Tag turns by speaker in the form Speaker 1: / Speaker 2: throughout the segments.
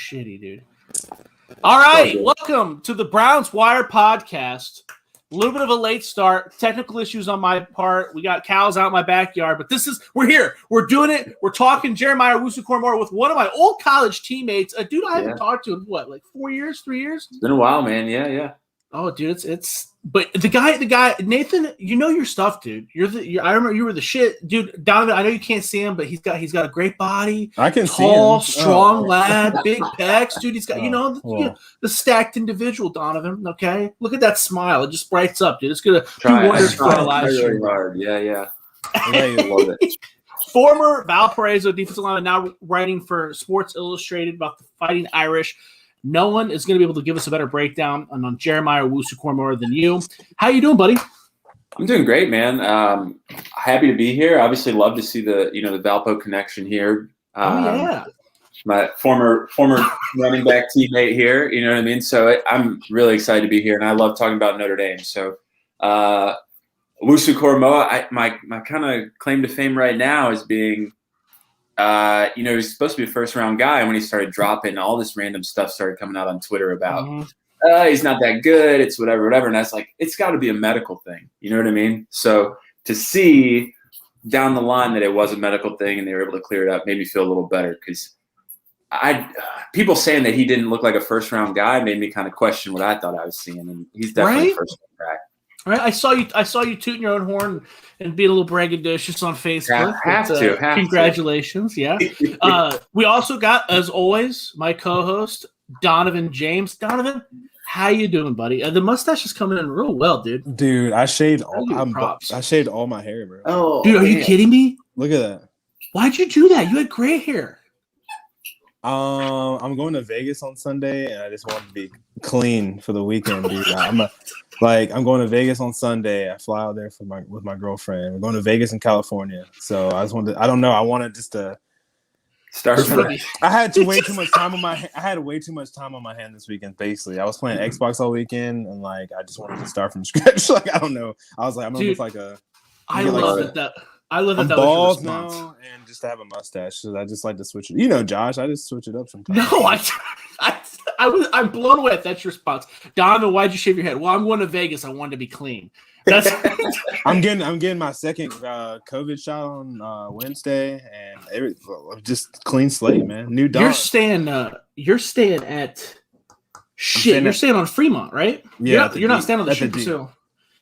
Speaker 1: shitty, dude. All right, welcome to the Browns Wire podcast. A little bit of a late start. Technical issues on my part. We got cows out in my backyard, but we're here. We're doing it. We're talking Jeremiah Owusu-Koramoah with one of my old college teammates, a dude I haven't talked to in like 4 years, 3 years?
Speaker 2: It's been a while, man. Yeah.
Speaker 1: Oh, dude, but the guy, Nathan, you know your stuff, dude. I remember you were the shit, dude. Donovan, I know you can't see him, but he's got a great body.
Speaker 3: I can see him.
Speaker 1: Tall, strong lad, big pecs, dude. He's got the stacked individual, Donovan. Okay, look at that smile; it just brights up, dude. It's gonna do wonders for our lives.
Speaker 2: Really hard. Yeah. I love it.
Speaker 1: Former Valparaiso defensive lineman, now writing for Sports Illustrated about the Fighting Irish. No one is going to be able to give us a better breakdown on Jeremiah Owusu-Koramoah than you. How you doing, buddy?
Speaker 2: I'm doing great, man. Happy to be here. Obviously, love to see the Valpo connection here. My former running back teammate here. You know what I mean? So I'm really excited to be here, and I love talking about Notre Dame. So Owusu-Koramoah, my kind of claim to fame right now is being. He's supposed to be a first-round guy, and when he started dropping, all this random stuff started coming out on Twitter about he's not that good, it's whatever. And I was like, it's got to be a medical thing. You know what I mean? So to see down the line that it was a medical thing and they were able to clear it up made me feel a little better because people saying that he didn't look like a first-round guy made me kind of question what I thought I was seeing, and he's definitely a first-round guy.
Speaker 1: All right, I saw you tooting your own horn and being a little braggadocious on Facebook.
Speaker 2: Have to.
Speaker 1: Congratulations, yeah. We also got, as always, my co-host Donovan James. Donovan, how you doing, buddy? The mustache is coming in real well, dude.
Speaker 3: Dude, I shaved all my hair, bro.
Speaker 1: Oh, dude, are you kidding me?
Speaker 3: Look at that.
Speaker 1: Why'd you do that? You had gray hair.
Speaker 3: I'm going to Vegas on Sunday, and I just want to be clean for the weekend, dude. I'm going to Vegas on Sunday. I fly out there with my girlfriend. We're going to Vegas in California. So I wanted just to
Speaker 2: start.
Speaker 3: I had way too much time on my hand this weekend. Basically, I was playing Xbox all weekend, and I just wanted to start from scratch. I don't know. I was like, I'm gonna look like a.
Speaker 1: I love that. I love that.
Speaker 3: I'm bald now, and just to have a mustache. So I just like to switch it. You know, Josh, I just switch it up sometimes.
Speaker 1: No, I'm blown away at that response. Donovan, why'd you shave your head? Well, I'm going to Vegas. I wanted to be clean. That's
Speaker 3: I'm getting my second COVID shot on Wednesday, and just clean slate, man. New dawn.
Speaker 1: You're staying at shit. You're staying on Fremont, right?
Speaker 3: Yeah,
Speaker 1: you're not staying on the Super Seal.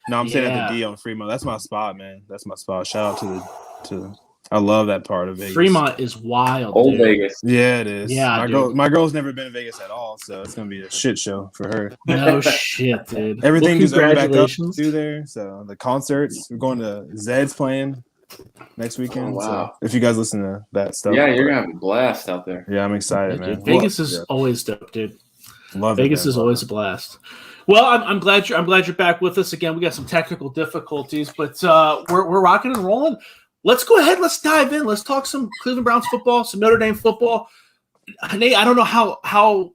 Speaker 3: No, I'm staying at the D on Fremont. That's my spot, man. That's my spot. Shout out to I love that part of Vegas.
Speaker 1: Fremont is wild.
Speaker 2: Old
Speaker 1: dude.
Speaker 2: Vegas.
Speaker 3: Yeah, it is.
Speaker 1: Yeah,
Speaker 3: my girl's never been to Vegas at all, so it's gonna be a shit show for her.
Speaker 1: No shit, dude.
Speaker 3: Everything just opened back up through there. So the concerts, we're going to Zed's playing next weekend.
Speaker 2: Oh, wow.
Speaker 3: So if you guys listen to that stuff,
Speaker 2: yeah, you're gonna have a blast out there.
Speaker 3: Yeah, I'm excited, man.
Speaker 1: Vegas is always dope, dude.
Speaker 3: Love
Speaker 1: Vegas is always a blast. Well, I'm glad you're back with us again. We got some technical difficulties, but we're rocking and rolling. Let's go ahead. Let's dive in. Let's talk some Cleveland Browns football, some Notre Dame football. Nate, I don't know how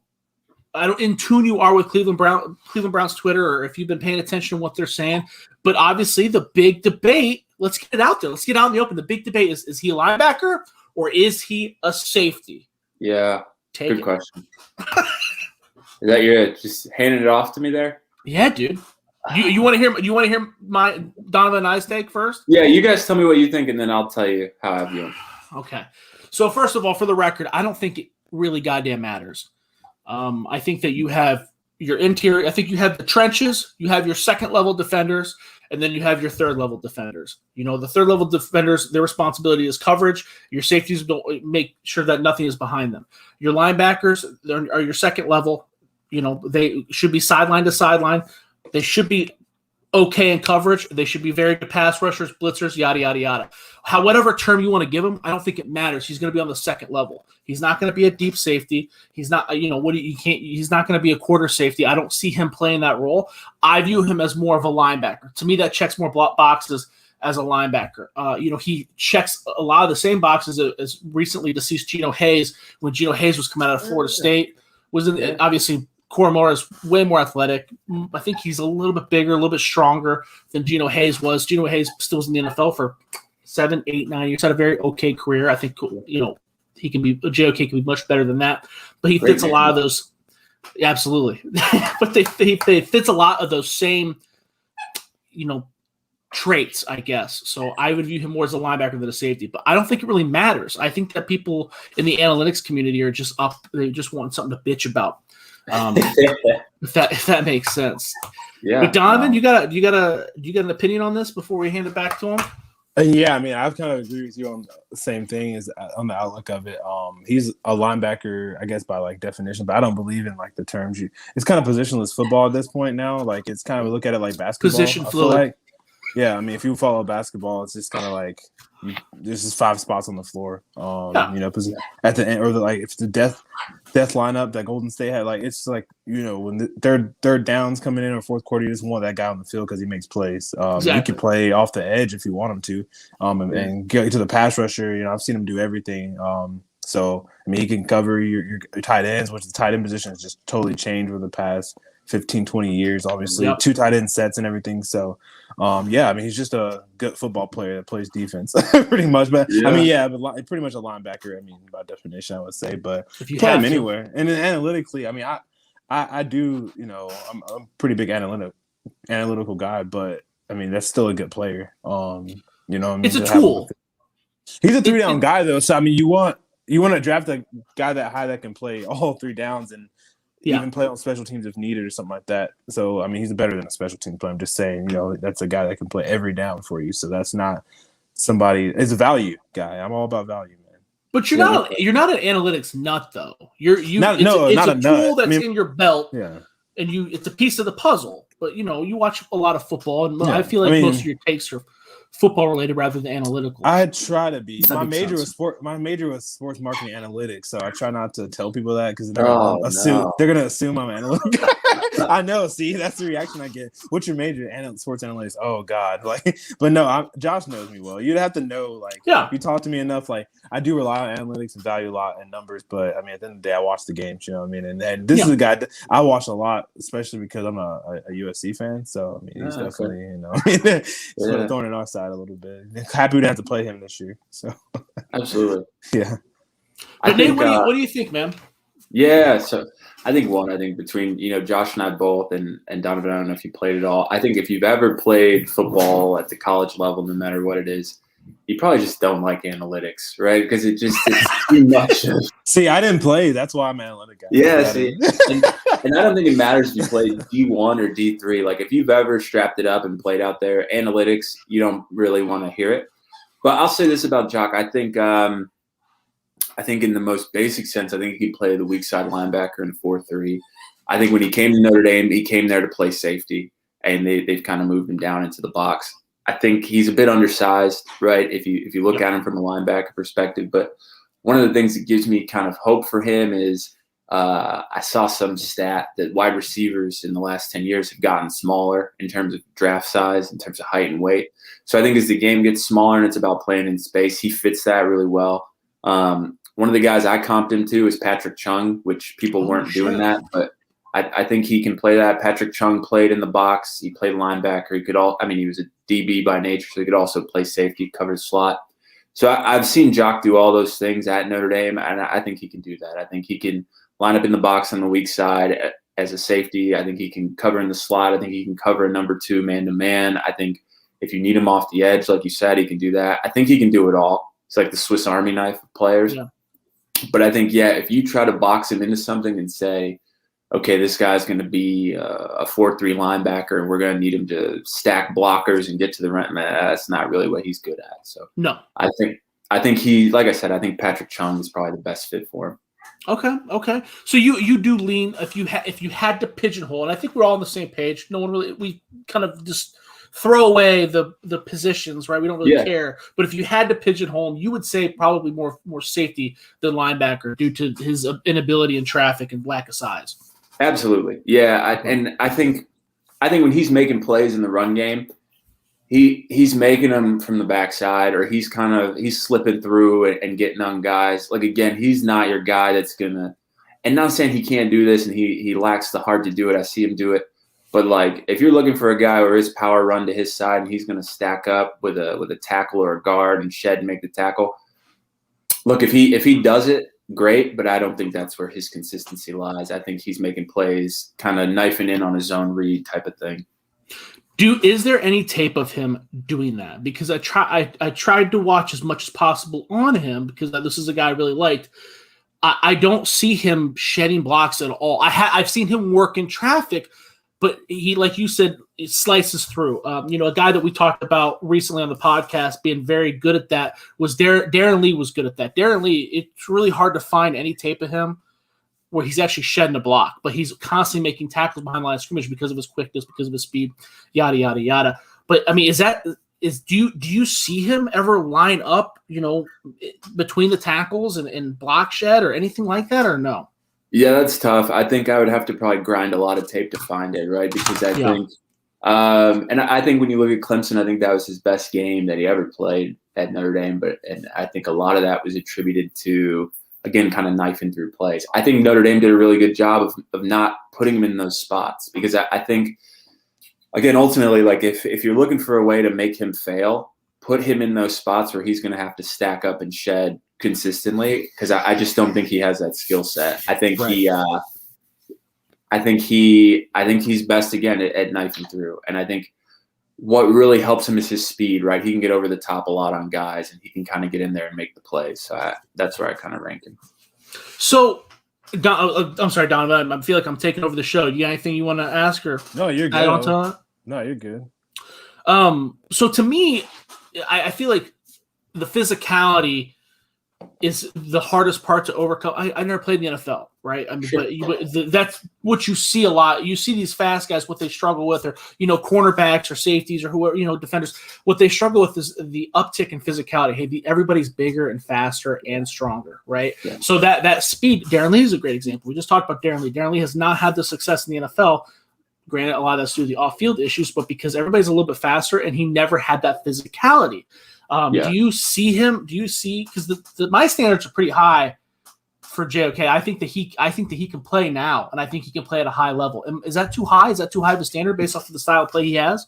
Speaker 1: in tune you are with Cleveland Browns Twitter, or if you've been paying attention to what they're saying. But obviously, the big debate. Let's get it out there. Let's get out in the open. The big debate is he a linebacker or is he a safety?
Speaker 2: Yeah, good question. Is that you're just handing it off to me there?
Speaker 1: Yeah, dude. You want to hear? You want to hear my Donovan and I's take first?
Speaker 2: Yeah, you guys tell me what you think, and then I'll tell you how I view him.
Speaker 1: Okay. So first of all, for the record, I don't think it really goddamn matters. I think that you have your interior. I think you have the trenches. You have your second-level defenders, and then you have your third-level defenders. You know, the third-level defenders, their responsibility is coverage. Your safeties don't make sure that nothing is behind them. Your linebackers are your second level. You know, they should be sideline to sideline. They should be okay in coverage. They should be very good pass rushers, blitzers, yada, yada, yada. However term you want to give him, I don't think it matters. He's going to be on the second level. He's not going to be a deep safety. He's not, he's not going to be a quarter safety. I don't see him playing that role. I view him as more of a linebacker. To me, that checks more boxes as a linebacker. He checks a lot of the same boxes as recently deceased Geno Hayes, when Geno Hayes was coming out of Florida State. Obviously, Koramoah is way more athletic. I think he's a little bit bigger, a little bit stronger than Geno Hayes was. Geno Hayes still was in the NFL for 7, 8, 9 years. Had a very okay career. I think, He can be JOK can be much better than that, but he fits a lot of those. Yeah, absolutely, but they fits a lot of those same, traits, I guess. So I would view him more as a linebacker than a safety, but I don't think it really matters. I think that people in the analytics community are just they just want something to bitch about. If that makes sense.
Speaker 2: Yeah.
Speaker 1: But Donovan, you got an opinion on this before we hand it back to him?
Speaker 3: Yeah, I mean, I kind of agree with you on the same thing as on the outlook of it. He's a linebacker, I guess, by like definition, but I don't believe in like the terms it's kind of positionless football at this point now. Like it's kind of look at it like basketball.
Speaker 1: Position fluid.
Speaker 3: Like, yeah, I mean, if you follow basketball, it's just kind of like there's just 5 spots on the floor. At the end, or if it's the death lineup that Golden State had, like it's like when the third downs coming in or fourth quarter, you just want that guy on the field because he makes plays. Exactly. He can play off the edge if you want him to, and get to the pass rusher. I've seen him do everything. So I mean, he can cover your tight ends, which the tight end position has just totally changed over the past 15, 20 years, obviously. Yep. 2 tight end sets and everything. So, I mean, he's just a good football player that plays defense pretty much. But, yeah. I mean, but pretty much a linebacker, I mean, by definition, I would say. But if you play him anywhere. And then analytically, I mean, I do, I'm a pretty big analytical guy. But, I mean, that's still a good player.
Speaker 1: It's a tool.
Speaker 3: He's a 3-down guy, though. So, I mean, you want to draft a guy that high that can play all 3 downs and even play on special teams if needed or something like that. So, I mean, he's better than a special team player. I'm just saying, that's a guy that can play every down for you. So that's not somebody – it's a value guy. I'm all about value, man.
Speaker 1: But you're not an analytics nut, though. It's a tool that's in your belt, and it's a piece of the puzzle. But, you watch a lot of football, and I feel like most of your takes are football related rather than analytical.
Speaker 3: I try to be. My major was sports marketing analytics, so I try not to tell people that because they're gonna assume I'm analytic. I know. See, that's the reaction I get. What's your major? Sports analytics. Oh God, but no. Josh knows me well. You'd have to know, if you talk to me enough, I do rely on analytics and value a lot and numbers. But I mean, at the end of the day, I watch the games. You know what I mean? And this is a guy that I watch a lot, especially because I'm a USC fan. So I mean, he's definitely throwing it our side a little bit. Happy to have to play him this year. So
Speaker 2: absolutely,
Speaker 3: yeah.
Speaker 1: But Nate, what do you think, man?
Speaker 2: Yeah, so I think between Josh and I both, and Donovan, I don't know if you played at all. I think if you've ever played football at the college level, no matter what it is, you probably just don't like analytics, right? Because it's too much.
Speaker 3: See, I didn't play. That's why I'm an analytic guy.
Speaker 2: Yeah, see, and I don't think it matters if you play D1 or D3. Like if you've ever strapped it up and played out there, analytics, you don't really want to hear it. But I'll say this about JOK. I think in the most basic sense, I think he played the weak side linebacker in 4-3. I think when he came to Notre Dame, he came there to play safety, and they've kind of moved him down into the box. I think he's a bit undersized, right, if you look at him from a linebacker perspective. But one of the things that gives me kind of hope for him is I saw some stat that wide receivers in the last 10 years have gotten smaller in terms of draft size, in terms of height and weight. So I think as the game gets smaller and it's about playing in space, he fits that really well. One of the guys I comped him to is Patrick Chung, which people weren't doing that, but I think he can play that. Patrick Chung played in the box. He played linebacker. He was a DB by nature, so he could also play safety, cover slot. So I've seen JOK do all those things at Notre Dame, and I think he can do that. I think he can line up in the box on the weak side as a safety. I think he can cover in the slot. I think he can cover a number 2 man-to-man. I think if you need him off the edge, like you said, he can do that. I think he can do it all. It's like the Swiss Army knife of players. Yeah. But I think, if you try to box him into something and say, okay, this guy's going to be a 4-3 linebacker and we're going to need him to stack blockers and get to the run, that's not really what he's good at. So
Speaker 1: no,
Speaker 2: I think he, like I said, I think Patrick Chung is probably the best fit for him.
Speaker 1: Okay. So you do lean if you had to pigeonhole, and I think we're all on the same page. No one really, we kind of just throw away the positions, right? We don't really care. But if you had to pigeonhole him, you would say probably more safety than linebacker due to his inability in traffic and lack of size.
Speaker 2: Absolutely, yeah. I think when he's making plays in the run game, he's making them from the backside, or he's slipping through and getting on guys. Like again, he's not your guy that's gonna. And not saying he can't do this and he lacks the heart to do it. I see him do it. But like, if you're looking for a guy where his power run to his side and he's going to stack up with a tackle or a guard and shed and make the tackle, Look, if he does it, great, but I don't think that's where his consistency lies. I think he's making plays, kind of knifing in on his zone read type of thing.
Speaker 1: Is there any tape of him doing that? Because I tried to watch as much as possible on him because this is a guy I really liked. I don't see him shedding blocks at all. I've seen him work in traffic, but he, like you said, it slices through. A guy that we talked about recently on the podcast being very good at that was Darren Lee was good at that. Darren Lee, it's really hard to find any tape of him where he's actually shedding a block, but he's constantly making tackles behind the line of scrimmage because of his quickness, because of his speed, yada, yada, yada. But, I mean, do you see him ever line up, between the tackles and block shed or anything like that, or no?
Speaker 2: Yeah, that's tough. I think I would have to probably grind a lot of tape to find it, right? Because I think and I think when you look at Clemson, I think that was his best game that he ever played at Notre Dame. And I think a lot of that was attributed to, again, kind of knifing through plays. I think Notre Dame did a really good job of not putting him in those spots because I think, again, ultimately, like if you're looking for a way to make him fail, put him in those spots where he's going to have to stack up and shed consistently because I just don't think he has that skill set. I think he's best again at knifing through, and I think what really helps him is his speed. Right, he can get over the top a lot on guys, and he can kind of get in there and make the plays. So that's where I kind of rank him.
Speaker 1: So, I'm sorry, Donovan. I feel like I'm taking over the show. You got anything you want to ask or?
Speaker 3: No, you're good.
Speaker 1: I don't tell.
Speaker 3: No, you're good.
Speaker 1: So to me, I feel like the physicality is the hardest part to overcome. I never played in the NFL, right? I mean,
Speaker 2: sure.
Speaker 1: but that's what you see a lot. You see these fast guys, what they struggle with, or cornerbacks or safeties or whoever, defenders. What they struggle with is the uptick in physicality. Hey, everybody's bigger and faster and stronger, right?
Speaker 2: Yeah.
Speaker 1: So that speed. Darren Lee is a great example. We just talked about Darren Lee. Darren Lee has not had the success in the NFL. Granted, a lot of that's due to the off-field issues, but because everybody's a little bit faster, and he never had that physicality. Do you see him? Do you see, because my standards are pretty high for JOK. I think that he can play now, and I think he can play at a high level. Is that too high? Is that too high of a standard based off of the style of play he has?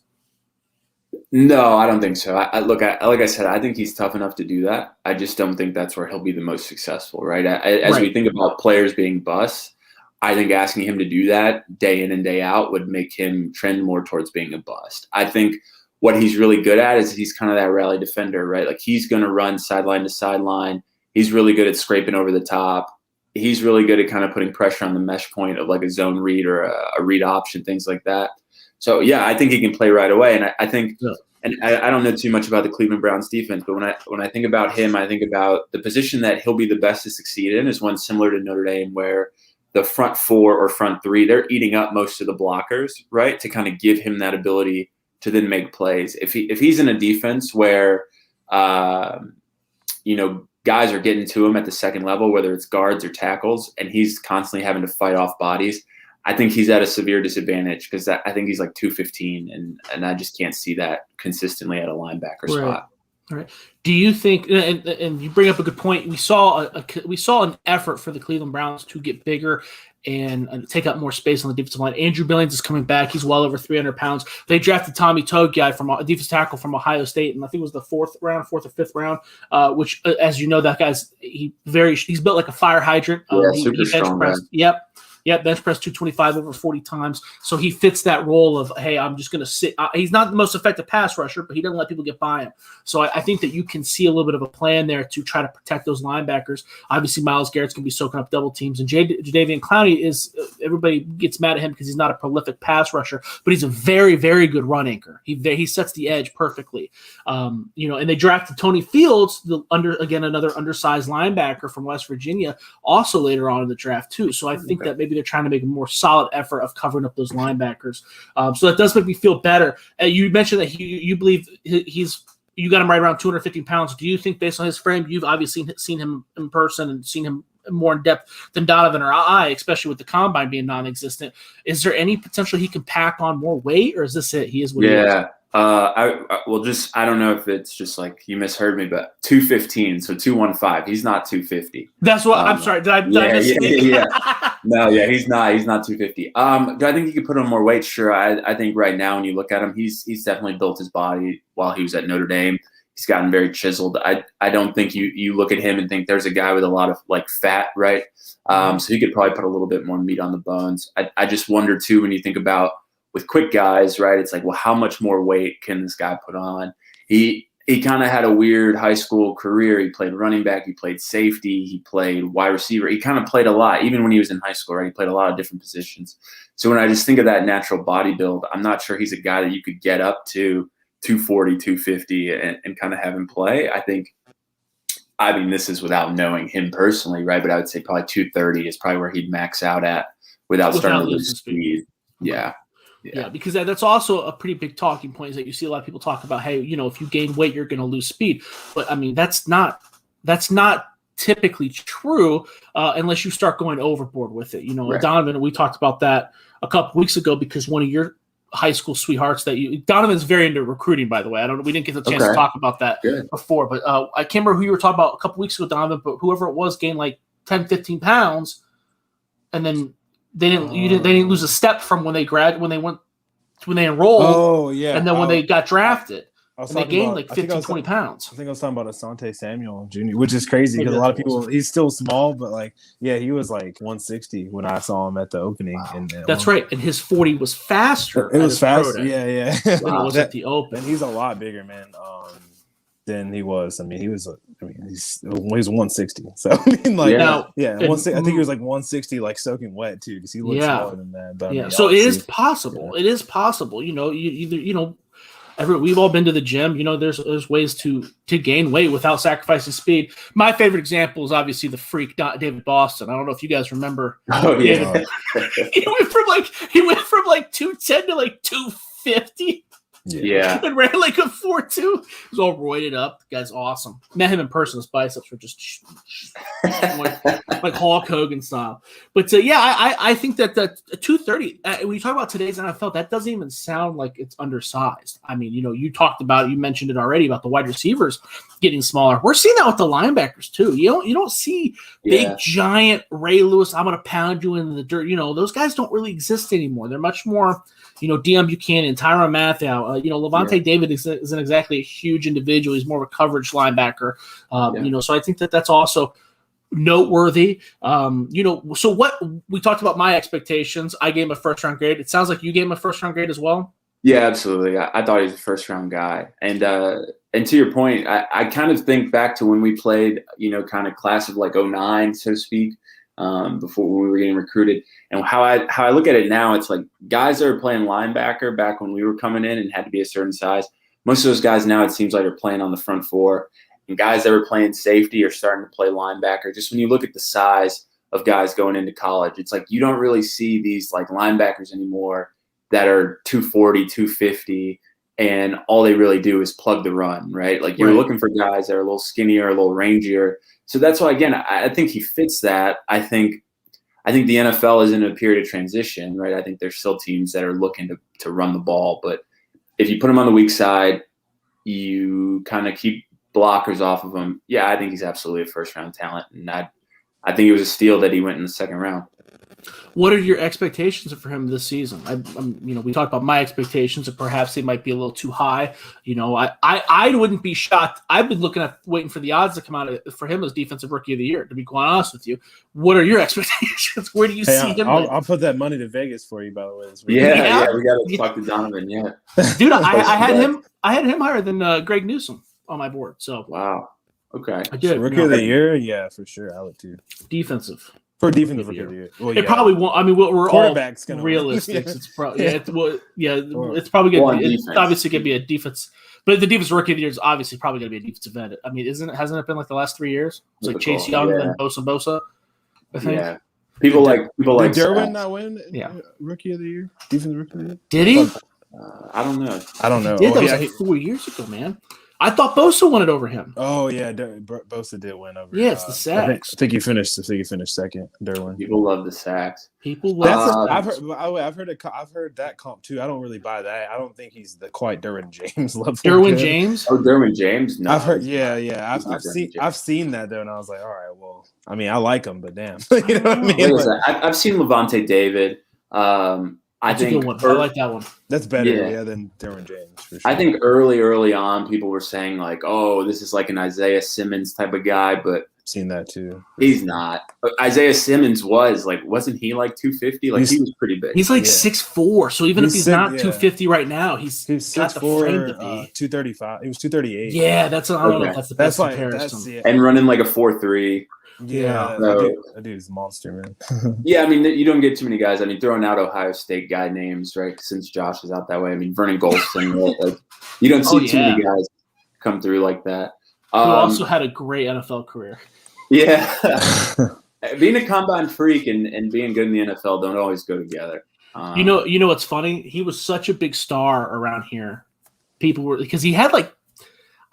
Speaker 2: No, I don't think so. Like I said, I think he's tough enough to do that. I just don't think that's where he'll be the most successful, right? As we think about players being busts, I think asking him to do that day in and day out would make him trend more towards being a bust. I think what he's really good at is he's kind of that rally defender, right? Like he's going to run sideline to sideline. He's really good at scraping over the top. He's really good at kind of putting pressure on the mesh point of like a zone read or a read option, things like that. So, yeah, I think he can play right away. And I think and I don't know too much about the Cleveland Browns defense, but when I think about him, I think about the position that he'll be the best to succeed in is one similar to Notre Dame where the front four or front three, they're eating up most of the blockers, right, to kind of give him that ability to then make plays. If he's in a defense where, guys are getting to him at the second level, whether it's guards or tackles, and he's constantly having to fight off bodies, I think he's at a severe disadvantage because I think he's like 215, and I just can't see that consistently at a linebacker spot.
Speaker 1: All right. Do you think, and you bring up a good point, we saw an effort for the Cleveland Browns to get bigger and take up more space on the defensive line. Andrew Billings is coming back. He's well over 300 pounds. They drafted Tommy Togiai from a defensive tackle from Ohio State, and I think it was the fourth or fifth round, which, as you know, that guy's he's built like a fire hydrant.
Speaker 2: Super strong, man.
Speaker 1: Yep, bench press 225 over 40 times. So he fits that role of, hey, I'm just going to sit. He's not the most effective pass rusher, but he doesn't let people get by him. So I think that you can see a little bit of a plan there to try to protect those linebackers. Obviously, Myles Garrett's going to be soaking up double teams. And Jadeveon Clowney is everybody gets mad at him because he's not a prolific pass rusher, but he's a very, very good run anchor. He sets the edge perfectly. And they drafted Tony Fields, another undersized linebacker from West Virginia, also later on in the draft too. So I think that maybe they're trying to make a more solid effort of covering up those linebackers. So that does make me feel better. You mentioned that you believe you got him right around 250 pounds. Do you think based on his frame, you've obviously seen him in person and seen him more in depth than Donovan or I, especially with the combine being non-existent? Is there any potential he can pack on more weight, or is this it? He is what he is?
Speaker 2: I don't know if it's just like you misheard me, but 215, so 215. He's not 250.
Speaker 1: That's what I'm sorry. Did I misspeak?
Speaker 2: Yeah. No, yeah, he's not 250. Do I think he could put on more weight? Sure. I think right now when you look at him, he's definitely built his body while he was at Notre Dame. He's gotten very chiseled. I don't think you look at him and think there's a guy with a lot of like fat, right? So he could probably put a little bit more meat on the bones. I just wonder too, when you think about with quick guys, right? It's like, well, how much more weight can this guy put on? He kind of had a weird high school career. He played running back, he played safety, he played wide receiver. He kind of played a lot, even when he was in high school, right? He played a lot of different positions. So when I just think of that natural body build, I'm not sure he's a guy that you could get up to 240, 250 and kind of have him play. I mean, this is without knowing him personally, right? But I would say probably 230 is probably where he'd max out at without starting to lose speed. Yeah.
Speaker 1: Yeah, because that's also a pretty big talking point is that you see a lot of people talk about, hey, if you gain weight, you're going to lose speed. But I mean, that's not typically true unless you start going overboard with it.
Speaker 2: Right.
Speaker 1: Donovan, we talked about that a couple weeks ago because one of your high school sweethearts Donovan's very into recruiting, by the way. We didn't get the chance to talk about that before, but I can't remember who you were talking about a couple weeks ago, Donovan, but whoever it was gained like 10, 15 pounds, and then they didn't lose a step from when they enrolled.
Speaker 3: Oh yeah.
Speaker 1: And then when they got drafted, they gained like 15, 20 pounds.
Speaker 3: I think I was talking about Asante Samuel Jr., which is crazy because a lot of people, he's still small, but like, yeah, he was like 160 when I saw him at the opening.
Speaker 1: Wow. That's right. And his 40 was faster.
Speaker 3: It was faster. Yeah.
Speaker 1: When it was at the open.
Speaker 3: And he's a lot bigger, man, than he was. I mean, he's 160. So I mean, like, I think he was like 160, like soaking wet too, because he looks smaller than that. But, I mean,
Speaker 1: so it is possible. Yeah. It is possible. We've all been to the gym. There's ways to gain weight without sacrificing speed. My favorite example is obviously the freak David Boston. I don't know if you guys remember.
Speaker 2: Oh yeah,
Speaker 1: he went from like 210 to like 250.
Speaker 2: Yeah.
Speaker 1: And ran like a 4.2. He was all roided up. The guy's awesome. Met him in person. His biceps were just like Hulk Hogan style. But I think that the 230, when you talk about today's NFL, that doesn't even sound like it's undersized. I mean, you mentioned it already about the wide receivers getting smaller. We're seeing that with the linebackers too. You don't see big giant Ray Lewis, I'm going to pound you in the dirt. Those guys don't really exist anymore. They're much more Deion Buchanan, Tyrann Mathieu, Levante David isn't exactly a huge individual. He's more of a coverage linebacker. So I think that's also noteworthy. So what we talked about my expectations. I gave him a first-round grade. It sounds like you gave him a first-round grade as well.
Speaker 2: Yeah, absolutely. I thought he was a first-round guy. And to your point, I kind of think back to when we played, kind of class of like 09, so to speak. Before we were getting recruited, and how I look at it now, it's like guys that are playing linebacker back when we were coming in and had to be a certain size. Most of those guys now, it seems like, are playing on the front four, and guys that were playing safety are starting to play linebacker. Just when you look at the size of guys going into college, it's like you don't really see these like linebackers anymore that are 240, 250, and all they really do is plug the run, right? Like you're looking for guys that are a little skinnier, a little rangier. So that's why, again, I think he fits that. I think the NFL is in a period of transition, right? I think there's still teams that are looking to run the ball. But if you put him on the weak side, you kind of keep blockers off of him. Yeah, I think he's absolutely a first-round talent. And I think it was a steal that he went in the second round.
Speaker 1: What are your expectations for him this season? We talked about my expectations, and perhaps they might be a little too high. I wouldn't be shocked. I've been waiting for the odds to come out for him as Defensive Rookie of the Year, to be quite honest with you. What are your expectations? Where do you see him?
Speaker 3: I'll put that money to Vegas for you, by the way.
Speaker 2: Yeah, we got to talk to Donovan. Yeah,
Speaker 1: dude, I had him higher than Greg Newsome on my board. So
Speaker 2: wow, okay,
Speaker 1: I did.
Speaker 3: So Rookie of the Year, yeah, for sure. I would too.
Speaker 1: Defensive.
Speaker 3: For defensive rookie of the year. Well,
Speaker 1: it probably won't. I mean, we're all realistic.
Speaker 3: Win.
Speaker 1: It's probably it's probably going to be. It's obviously going to be a defense, but the defense rookie of the year is obviously probably going to be a defensive end. I mean, hasn't it been like the last 3 years? It's like Chase Young and Bosa. I think.
Speaker 2: Yeah. People like
Speaker 3: Did Derwin not win? Rookie of the year, defensive rookie of the year.
Speaker 1: Did he?
Speaker 2: I don't know.
Speaker 1: He did. That was like 4 years ago, man. I thought Bosa won it over him.
Speaker 3: Oh yeah, Bosa did win over.
Speaker 1: Yeah, it's the sacks.
Speaker 3: I think he finished second. Derwin.
Speaker 2: People love the sacks.
Speaker 3: I've heard that comp too. I don't really buy that. I don't think he's the quite Derwin James level.
Speaker 1: Derwin James?
Speaker 2: Oh, Derwin James. No,
Speaker 3: I've heard. Yeah. I've seen that though, and I was like, all right, well, I mean, I like him, but damn, you know what I mean?
Speaker 2: I've seen Levante David.
Speaker 1: That's a good one. I like that one.
Speaker 3: That's better, than Derwin James for sure.
Speaker 2: I think early on, people were saying like, "Oh, this is like an Isaiah Simmons type of guy," but
Speaker 3: seen that too.
Speaker 2: He's not. Isaiah Simmons wasn't he like 250? Like he was pretty big.
Speaker 1: He's like 6'4", so even if he's not 250 right now, he's got the frame to be
Speaker 3: 235. He was 238.
Speaker 1: Yeah, I don't know if that's the best comparison.
Speaker 2: And running like a 4.3.
Speaker 3: Yeah, that dude's a monster, man.
Speaker 2: Yeah, I mean, you don't get too many guys. I mean, throwing out Ohio State guy names, right? Since Josh is out that way. I mean, Vernon Golston, right? Like you don't see too many guys come through like that.
Speaker 1: Who also had a great NFL career.
Speaker 2: Yeah. Being a combine freak and being good in the NFL don't always go together.
Speaker 1: You know what's funny? He was such a big star around here. People were because he had like,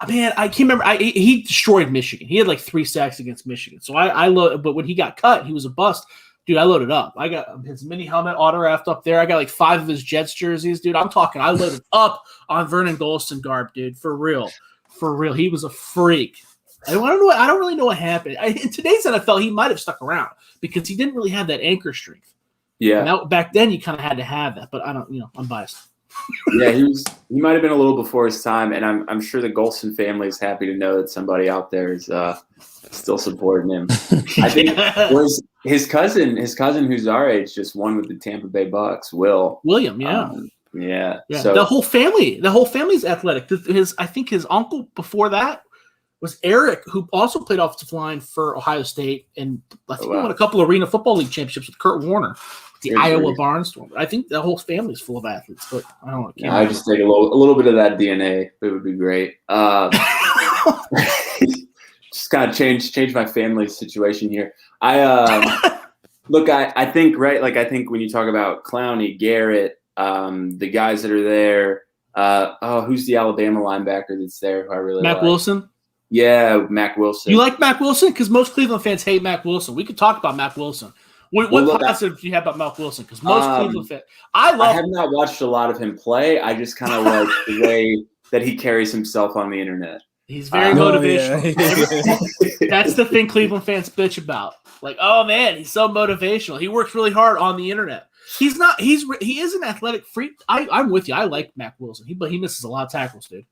Speaker 1: man, I can't remember. He destroyed Michigan. He had like 3 sacks against Michigan. So but when he got cut, he was a bust. Dude, I loaded up. I got his mini helmet autographed up there. I got like 5 of his Jets jerseys, dude. I'm talking. I loaded up on Vernon Golston garb, dude. For real. He was a freak. I don't really know what happened. In today's NFL, he might have stuck around because he didn't really have that anchor strength.
Speaker 2: Yeah.
Speaker 1: Back then, you kind of had to have that, but I don't. I'm biased.
Speaker 2: Yeah, he might have been a little before his time, and I'm sure the Golston family is happy to know that somebody out there is still supporting him. I think his cousin who's our age just won with the Tampa Bay Bucks.
Speaker 1: William, yeah.
Speaker 2: Yeah.
Speaker 1: So the whole family's athletic. I think his uncle before that was Eric, who also played offensive line for Ohio State, and I think he won a couple Arena Football League championships with Kurt Warner, the Iowa Barnstorm. I think the whole family's full of athletes, but I don't know.
Speaker 2: Yeah, I just take a little bit of that DNA. It would be great. Just kind of change my family situation here. Look, I think right. I think when you talk about Clowney, Garrett, the guys that are there. Who's the Alabama linebacker that's there? Who I really like?
Speaker 1: Wilson.
Speaker 2: Yeah, Mac Wilson.
Speaker 1: You like Mac Wilson? Because most Cleveland fans hate Mac Wilson. We could talk about Mac Wilson. What positive do you have about Mac Wilson? Because most Cleveland fans, I have
Speaker 2: not watched a lot of him play. I just kind of like the way that he carries himself on the internet.
Speaker 1: He's very motivational. Yeah. That's the thing Cleveland fans bitch about. Like, oh man, he's so motivational. He works really hard on the internet. He's not. He is an athletic freak. I'm with you. I like Mac Wilson. But he misses a lot of tackles, dude.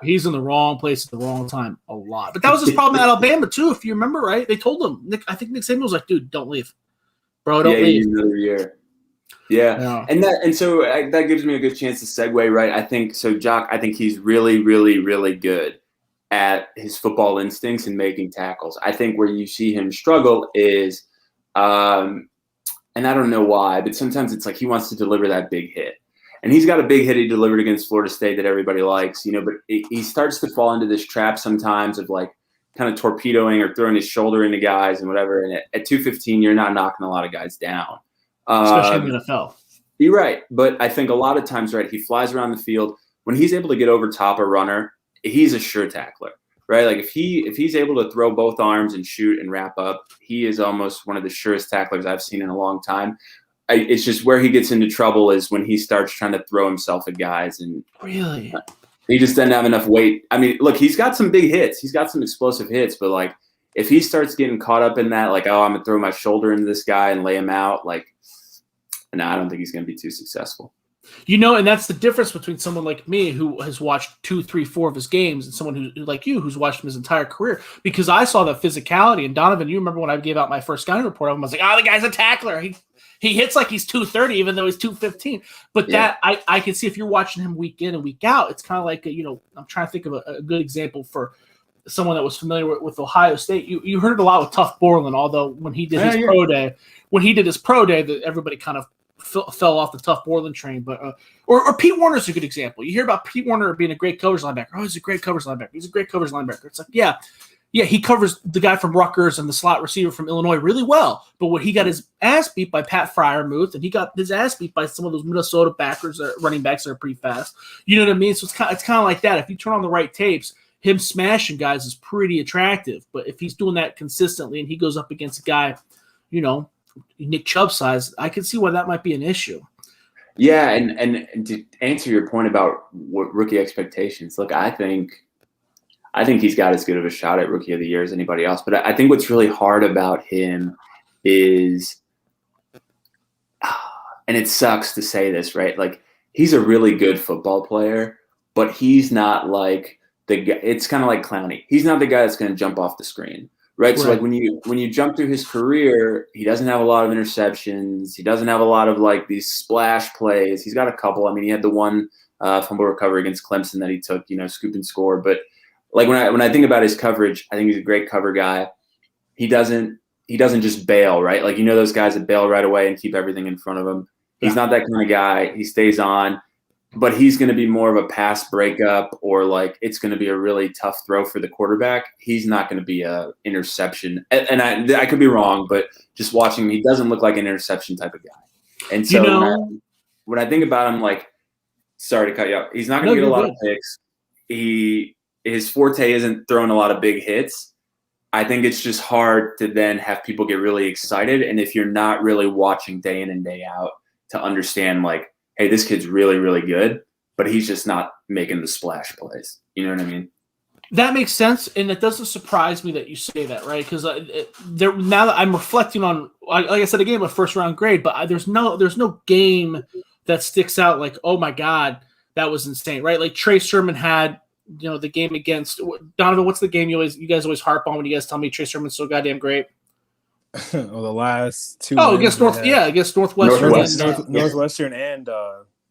Speaker 1: He's in the wrong place at the wrong time a lot. But that was his problem at Alabama too, if you remember, right? They told him. I think Nick Saban was like, "Dude, don't leave, bro. Don't leave."
Speaker 2: Another year. Yeah. And so that gives me a good chance to segue, right? I think so, JOK. I think he's really, really, really good at his football instincts and making tackles. I think where you see him struggle is, and I don't know why, but sometimes it's like he wants to deliver that big hit. And he's got a big hit he delivered against Florida State that everybody likes, but he starts to fall into this trap sometimes of like kind of torpedoing or throwing his shoulder into guys and whatever. And at 215, you're not knocking a lot of guys down.
Speaker 1: Especially in the NFL.
Speaker 2: You're right. But I think a lot of times, right, he flies around the field. When he's able to get over top a runner, he's a sure tackler, right? Like if he's able to throw both arms and shoot and wrap up, he is almost one of the surest tacklers I've seen in a long time. It's just where he gets into trouble is when he starts trying to throw himself at guys. And
Speaker 1: really,
Speaker 2: he just doesn't have enough weight. I mean, look, he's got some big hits. He's got some explosive hits. But, like, if he starts getting caught up in that, like, oh, I'm going to throw my shoulder into this guy and lay him out, like, no, I don't think he's going to be too successful.
Speaker 1: And that's the difference between someone like me who has watched 2, 3, 4 of his games and someone who like you who's watched him his entire career. Because I saw that physicality. And Donovan, you remember when I gave out my first scouting report, I was like, the guy's a tackler. He hits like he's 230, even though he's 215. But that I can see if you're watching him week in and week out, it's kind of like, I'm trying to think of a good example for someone that was familiar with Ohio State. You heard it a lot with Tuff Borland, although when he did his pro day, that everybody kind of fell off the Tuff Borland train. But or Pete Warner's a good example. You hear about Pete Warner being a great coverage linebacker. Oh, he's a great coverage linebacker. He's a great coverage linebacker. It's like, yeah, he covers the guy from Rutgers and the slot receiver from Illinois really well. But when he got his ass beat by Pat Freiermuth and he got his ass beat by some of those Minnesota running backs that are pretty fast, you know what I mean? So it's kind of like that. If you turn on the right tapes, him smashing guys is pretty attractive. But if he's doing that consistently and he goes up against a guy, Nick Chubb size, I can see why that might be an issue.
Speaker 2: Yeah, and to answer your point about what rookie expectations, look, I think he's got as good of a shot at Rookie of the Year as anybody else. But I think what's really hard about him is and it sucks to say this, right? Like, he's a really good football player, but he's not like the guy. It's kind of like Clowney. He's not the guy that's going to jump off the screen, right? So like when you jump through his career, he doesn't have a lot of interceptions. He doesn't have a lot of like these splash plays. He's got a couple. I mean, he had the one fumble recovery against Clemson that he took, scoop and score. But like when I think about his coverage, I think he's a great cover guy. He doesn't just bail, right? Like, those guys that bail right away and keep everything in front of him. He's not that kind of guy. He stays on, but he's going to be more of a pass breakup, or like it's going to be a really tough throw for the quarterback. He's not going to be a interception. And I could be wrong, but just watching him, he doesn't look like an interception type of guy. And so when I think about him, like, sorry to cut you off, he's not going to get a lot of picks. His forte isn't throwing a lot of big hits. I think it's just hard to then have people get really excited. And if you're not really watching day in and day out to understand, like, hey, this kid's really, really good, but he's just not making the splash plays. You know what I mean?
Speaker 1: That makes sense, and it doesn't surprise me that you say that, right? Because now that I'm reflecting on, like I said, a game of first-round grade, but there's no game that sticks out like, oh my God, that was insane, right? Like Trey Sermon had, the game against Donovan. What's the game you guys always harp on when you guys tell me Trey Sermon's so goddamn great?
Speaker 3: Well, the last two.
Speaker 1: Against Northwestern.
Speaker 3: Northwestern and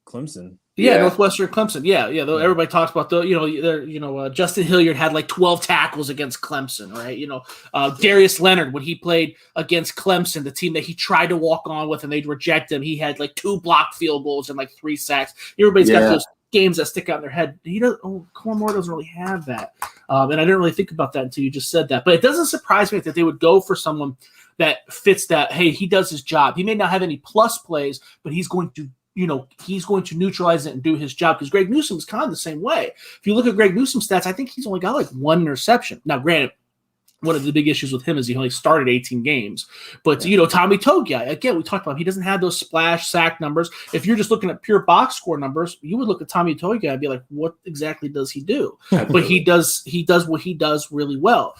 Speaker 3: Clemson.
Speaker 1: Yeah, Northwestern, Clemson. Yeah. Everybody talks about Justin Hilliard had like 12 tackles against Clemson, right? Darius Leonard, when he played against Clemson, the team that he tried to walk on with and they'd reject him, he had like 2 blocked field goals and like 3 sacks. Everybody's got those games that stick out in their head. Koramoah doesn't really have that. And I didn't really think about that until you just said that. But it doesn't surprise me that they would go for someone that fits that, hey, he does his job. He may not have any plus plays, but he's going to neutralize it and do his job, because Greg Newsome is kind of the same way. If you look at Greg Newsome's stats, I think he's only got like 1 interception. Now, granted, one of the big issues with him is he only started 18 games. But, Tommy Togiai, again, we talked about he doesn't have those splash sack numbers. If you're just looking at pure box score numbers, you would look at Tommy Togiai and be like, what exactly does he do? But he does what he does really well.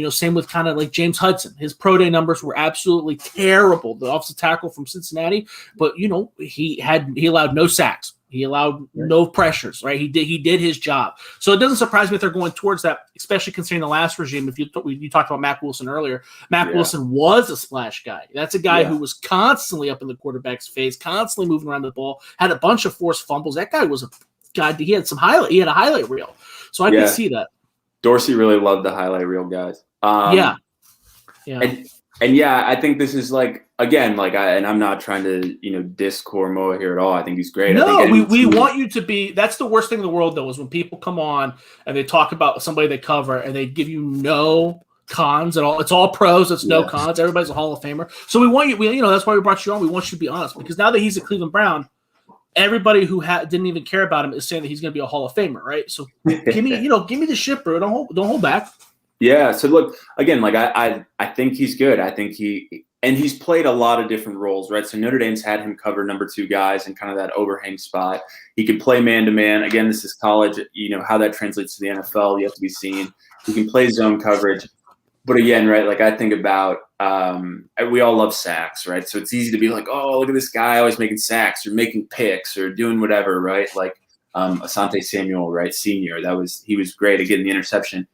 Speaker 1: Same with kind of like James Hudson. His pro day numbers were absolutely terrible. The offensive tackle from Cincinnati, but he allowed no sacks. He allowed no pressures, right? He did his job. So it doesn't surprise me if they're going towards that, especially considering the last regime. If you talked about Mack Wilson earlier, Mack Wilson was a splash guy. That's a guy who was constantly up in the quarterback's face, constantly moving around the ball, had a bunch of forced fumbles. That guy was a guy. He had a highlight reel. So I can see that.
Speaker 2: Dorsey really loved the highlight reel guys. And I think this is like, again, like I'm not trying to, diss Koramoah here at all. I think he's great.
Speaker 1: No, we want you to be. That's the worst thing in the world, though, is when people come on and they talk about somebody they cover and they give you no cons at all. It's all pros. It's no cons. Everybody's a Hall of Famer. So we want you. That's why we brought you on. We want you to be honest, because now that he's a Cleveland Brown, everybody who didn't even care about him is saying that he's going to be a Hall of Famer, right? So give me the shit, bro. Don't hold back.
Speaker 2: Yeah. So look, again, like I think he's good. I think he's played a lot of different roles, right? So Notre Dame's had him cover number 2 guys in kind of that overhang spot. He can play man-to-man. Again, this is college. How that translates to the NFL, you have to be seen. He can play zone coverage. But again, right, like I think about we all love sacks, right? So it's easy to be like, oh, look at this guy always making sacks or making picks or doing whatever, right? Like Asante Samuel, right, senior. He was great at getting the interception.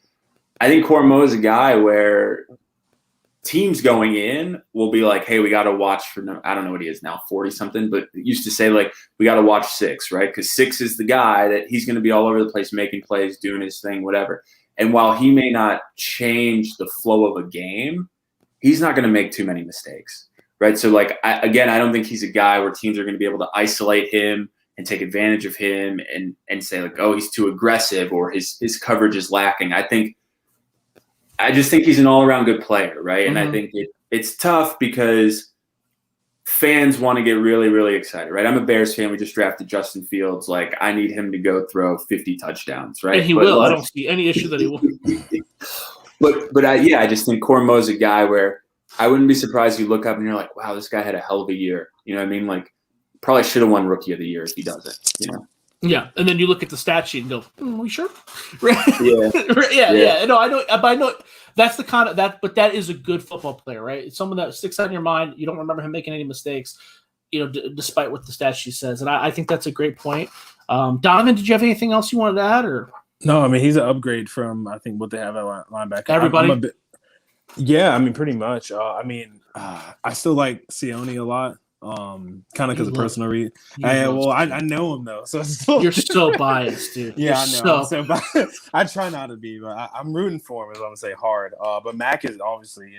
Speaker 2: I think Koramoah is a guy where teams going in will be like, hey, we got to watch for, I don't know what he is now, 40-something, but used to say, like, we got to watch 6, right? Because 6 is the guy that he's going to be all over the place making plays, doing his thing, whatever. And while he may not change the flow of a game, he's not going to make too many mistakes, right? So, like, I don't think he's a guy where teams are going to be able to isolate him and take advantage of him and say, like, oh, he's too aggressive or his coverage is lacking. I just think he's an all-around good player, right? And I think it's tough because fans want to get really, really excited, right? I'm a Bears fan. We just drafted Justin Fields. Like, I need him to go throw 50 touchdowns, right?
Speaker 1: And he will. I don't see any issue that he will.
Speaker 2: I just think Koramoah is a guy where I wouldn't be surprised you look up and you're like, wow, this guy had a hell of a year. You know what I mean? Like, probably should have won Rookie of the Year if he does it,
Speaker 1: Yeah, and then you look at the stat sheet and go, "We sure?"
Speaker 2: Yeah.
Speaker 1: No, I know that's the kind of that, but that is a good football player, right? It's someone that sticks out in your mind. You don't remember him making any mistakes. despite what the stat sheet says. And I think that's a great point. Donovan, did you have anything else you wanted to add? Or
Speaker 3: no, I mean, he's an upgrade from, I think, what they have at linebacker.
Speaker 1: Everybody?
Speaker 3: Yeah, I mean, pretty much. I still like Sione a lot. Kind of because of personal read. I know him though, so it's still...
Speaker 1: You're so biased, dude.
Speaker 3: Yeah, I know. So I try not to be, but I'm rooting for him. Is what I'm gonna say hard. But Mac is obviously,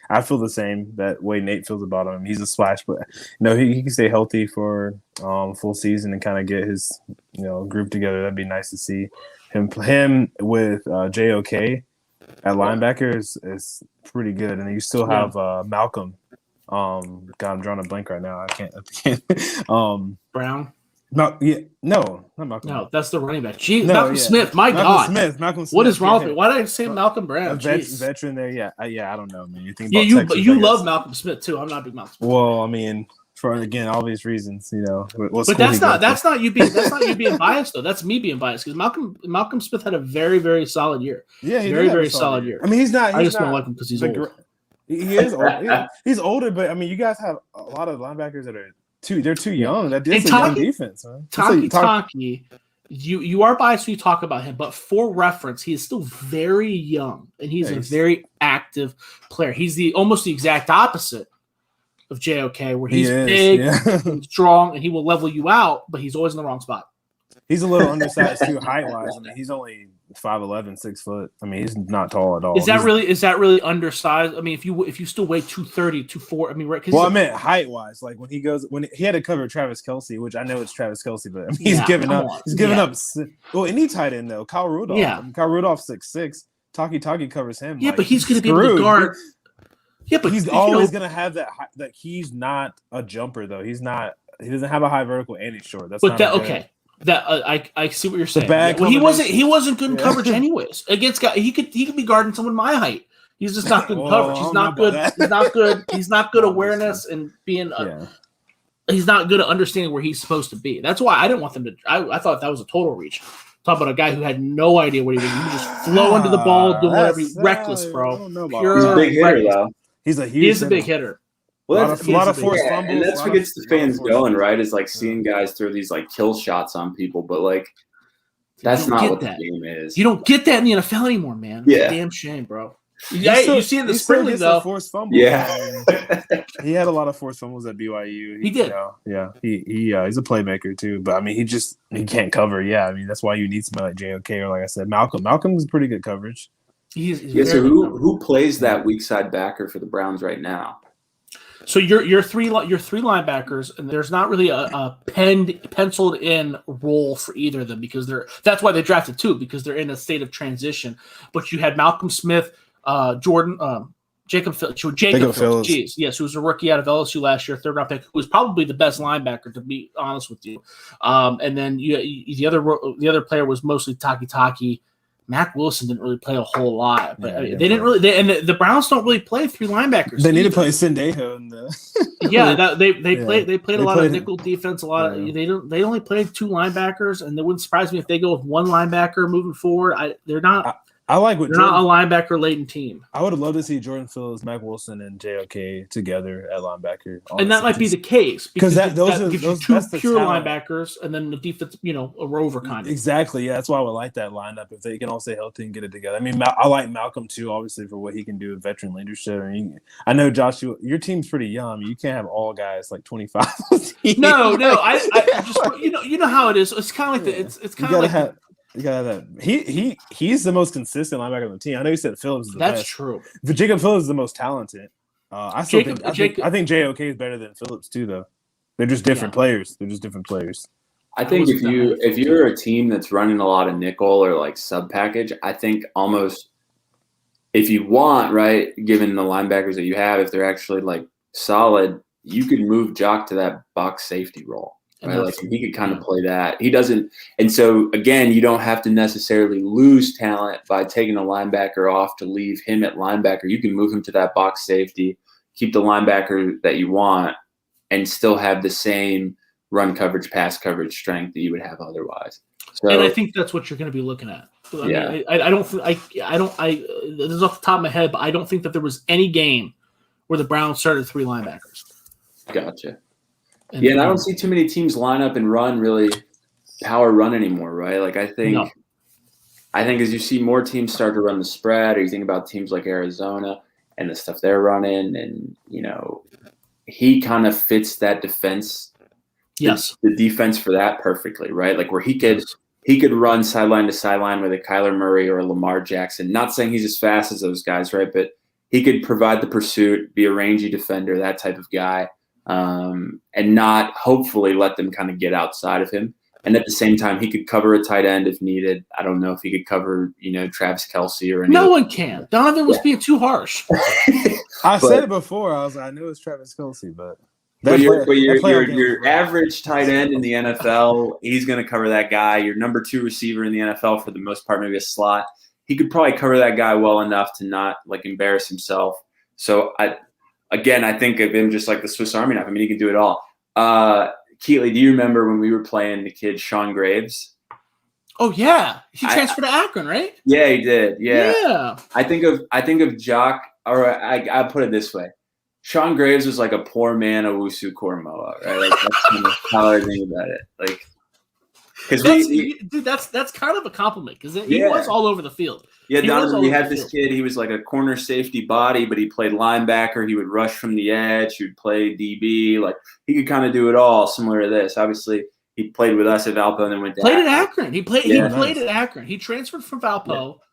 Speaker 3: I feel the same that way Nate feels about him. He's a splash, but he can stay healthy for full season and kind of get his group together. That'd be nice to see him with JOK at linebacker is pretty good, and you still have Malcolm. God, I'm drawing a blank right now. I can't.
Speaker 1: Brown?
Speaker 3: No, not Malcolm.
Speaker 1: No, that's the running back. Malcolm Smith. Malcolm Smith. What is wrong with me? Why did I say Malcolm Brown?
Speaker 3: Veteran there. Yeah. I don't know, man. You think?
Speaker 1: You love Malcolm Smith too. I'm not a big Malcolm Smith.
Speaker 3: Well, I mean, for again obvious reasons,
Speaker 1: But that's not you being biased though. That's me being biased because Malcolm Smith had a very, very solid year.
Speaker 3: Yeah,
Speaker 1: very solid year.
Speaker 3: I mean, he's not.
Speaker 1: I just don't like him because he's old.
Speaker 3: He is old. He's older, but I mean, you guys have a lot of linebackers that are too young. That's a young defense, man.
Speaker 1: Taki, you are biased when you talk about him, but for reference, he is still very young and he's a very active player. He's almost the exact opposite of JOK, where he's big, and strong, and he will level you out, but he's always in the wrong spot.
Speaker 3: He's a little undersized too, height-wise. I mean, he's only 5'11", 6 foot. I mean, he's not tall at all. Is that
Speaker 1: really undersized? I mean, if you still weigh 230, 240, I mean, right?
Speaker 3: Well, I meant height-wise. Like when he had to cover Travis Kelce, which I know it's Travis Kelce, but I mean, he's giving up. He's giving up. Well, any tight end though, Kyle Rudolph.
Speaker 1: Yeah,
Speaker 3: I mean, Kyle Rudolph 6'6". Taki covers him.
Speaker 1: Yeah, but he's going to be able to guard.
Speaker 3: Yeah, but he's always going to have that. That he's not a jumper though. He doesn't have a high vertical and he's short. That's okay. That I see what you're saying. Well, he wasn't good in coverage anyways. Against guys, he could be guarding someone my height. He's just not good in coverage. He's not good. He's not good. He's not good awareness and being. He's not good at understanding where he's supposed to be. That's why I didn't want them to. I thought that was a total reach. Talk about a guy who had no idea what he was. He just flow into the ball, doing whatever. Reckless, bro.
Speaker 2: He's a big hitter, though.
Speaker 1: He is a big hitter.
Speaker 2: Well,
Speaker 3: a lot of forced fumbles.
Speaker 2: And that's what gets the fans going, right? Is like seeing guys throw these like kill shots on people, but like that's not what the game is.
Speaker 1: You don't get that in the NFL anymore, man.
Speaker 2: Yeah,
Speaker 1: it's a damn shame, bro. You see in the spring league though.
Speaker 3: Forced fumbles.
Speaker 2: Yeah,
Speaker 3: he had a lot of forced fumbles at BYU.
Speaker 1: He did.
Speaker 3: He's a playmaker too, but I mean, he can't cover. Yeah, I mean that's why you need somebody like JOK or like I said, Malcolm. Malcolm's pretty good coverage.
Speaker 2: So who plays that weak side backer for the Browns right now?
Speaker 1: So your three linebackers, and there's not really a penciled in role for either of them because that's why they drafted two, because they're in a state of transition. But you had Malcolm Smith, Jacob Phillips. Jeez, yes, who was a rookie out of LSU last year, third round pick, who was probably the best linebacker, to be honest with you. And then the other player was mostly Taki. Mac Wilson didn't really play a whole lot, but they didn't really. The Browns don't really play three linebackers.
Speaker 3: They need to play Sendejo.
Speaker 1: They played a lot of nickel defense. They only played two linebackers, and it wouldn't surprise me if they go with one linebacker moving forward. They're not. Not a linebacker laden team.
Speaker 3: I would love to see Jordan Phillips, Mac Wilson, and JOK together at linebacker. Honestly.
Speaker 1: And that might be the case because that gives you two pure
Speaker 3: talent.
Speaker 1: Linebackers, and then the defense, a rover kind of.
Speaker 3: Exactly. Yeah, that's why I would like that lineup if they can all stay healthy and get it together. I mean, I like Malcolm too, obviously for what he can do with veteran leadership. I know Josh, your team's pretty young. You can't have all guys like 25.
Speaker 1: No. I just you know how it is. It's kind of like it's kind of like.
Speaker 3: You gotta have that. He's the most consistent linebacker on the team. I know you said Phillips is the best.
Speaker 1: That's true.
Speaker 3: But Jacob Phillips is the most talented. I think JOK is better than Phillips too, though. They're just different players.
Speaker 2: I think if you're a team that's running a lot of nickel or like sub package, I think almost if you want, right, given the linebackers that you have, if they're actually like solid, you could move JOK to that box safety role. Right? Like he could kind of play that. He doesn't, and so again, you don't have to necessarily lose talent by taking a linebacker off to leave him at linebacker. You can move him to that box safety, keep the linebacker that you want, and still have the same run coverage, pass coverage strength that you would have otherwise. So,
Speaker 1: and I think that's what you're going to be looking at. I mean, I don't. This is off the top of my head, but I don't think that there was any game where the Browns started three linebackers.
Speaker 2: Gotcha. And I don't see too many teams line up and run really power run anymore, right? Like I think as you see more teams start to run the spread, or you think about teams like Arizona and the stuff they're running, and he kind of fits that defense.
Speaker 1: Yes,
Speaker 2: the defense for that perfectly, right? Like where he could run sideline to sideline with a Kyler Murray or a Lamar Jackson. Not saying he's as fast as those guys, right? But he could provide the pursuit, be a rangy defender, that type of guy, and not hopefully let them kind of get outside of him. And at the same time, he could cover a tight end if needed. I don't know if he could cover, Travis Kelce or anything.
Speaker 1: No one can. Donovan was being too harsh.
Speaker 3: I said it before. I knew it was Travis Kelce, but
Speaker 2: your average tight end in the NFL, he's going to cover that guy. Your number 2 receiver in the NFL for the most part, maybe a slot. He could probably cover that guy well enough to not embarrass himself. So I think of him just like the Swiss Army knife. I mean, he can do it all. Keatley, do you remember when we were playing the kid Sean Graves?
Speaker 1: Oh yeah, he transferred to Akron, right?
Speaker 2: Yeah, he did.
Speaker 1: Yeah.
Speaker 2: I think of JOK, or I put it this way: Sean Graves was like a poor man Owusu-Koramoah, right? Like that's kind of how I think about it. Like,
Speaker 1: because that's kind of a compliment because he was all over the field.
Speaker 2: Yeah, Donovan, we had this kid. He was like a corner safety body, but he played linebacker. He would rush from the edge. He would play DB. Like he could kind of do it all, similar to this. Obviously, he played with us at Valpo and then went to
Speaker 1: Akron. At Akron. He played at Akron. He transferred from Valpo. Yeah.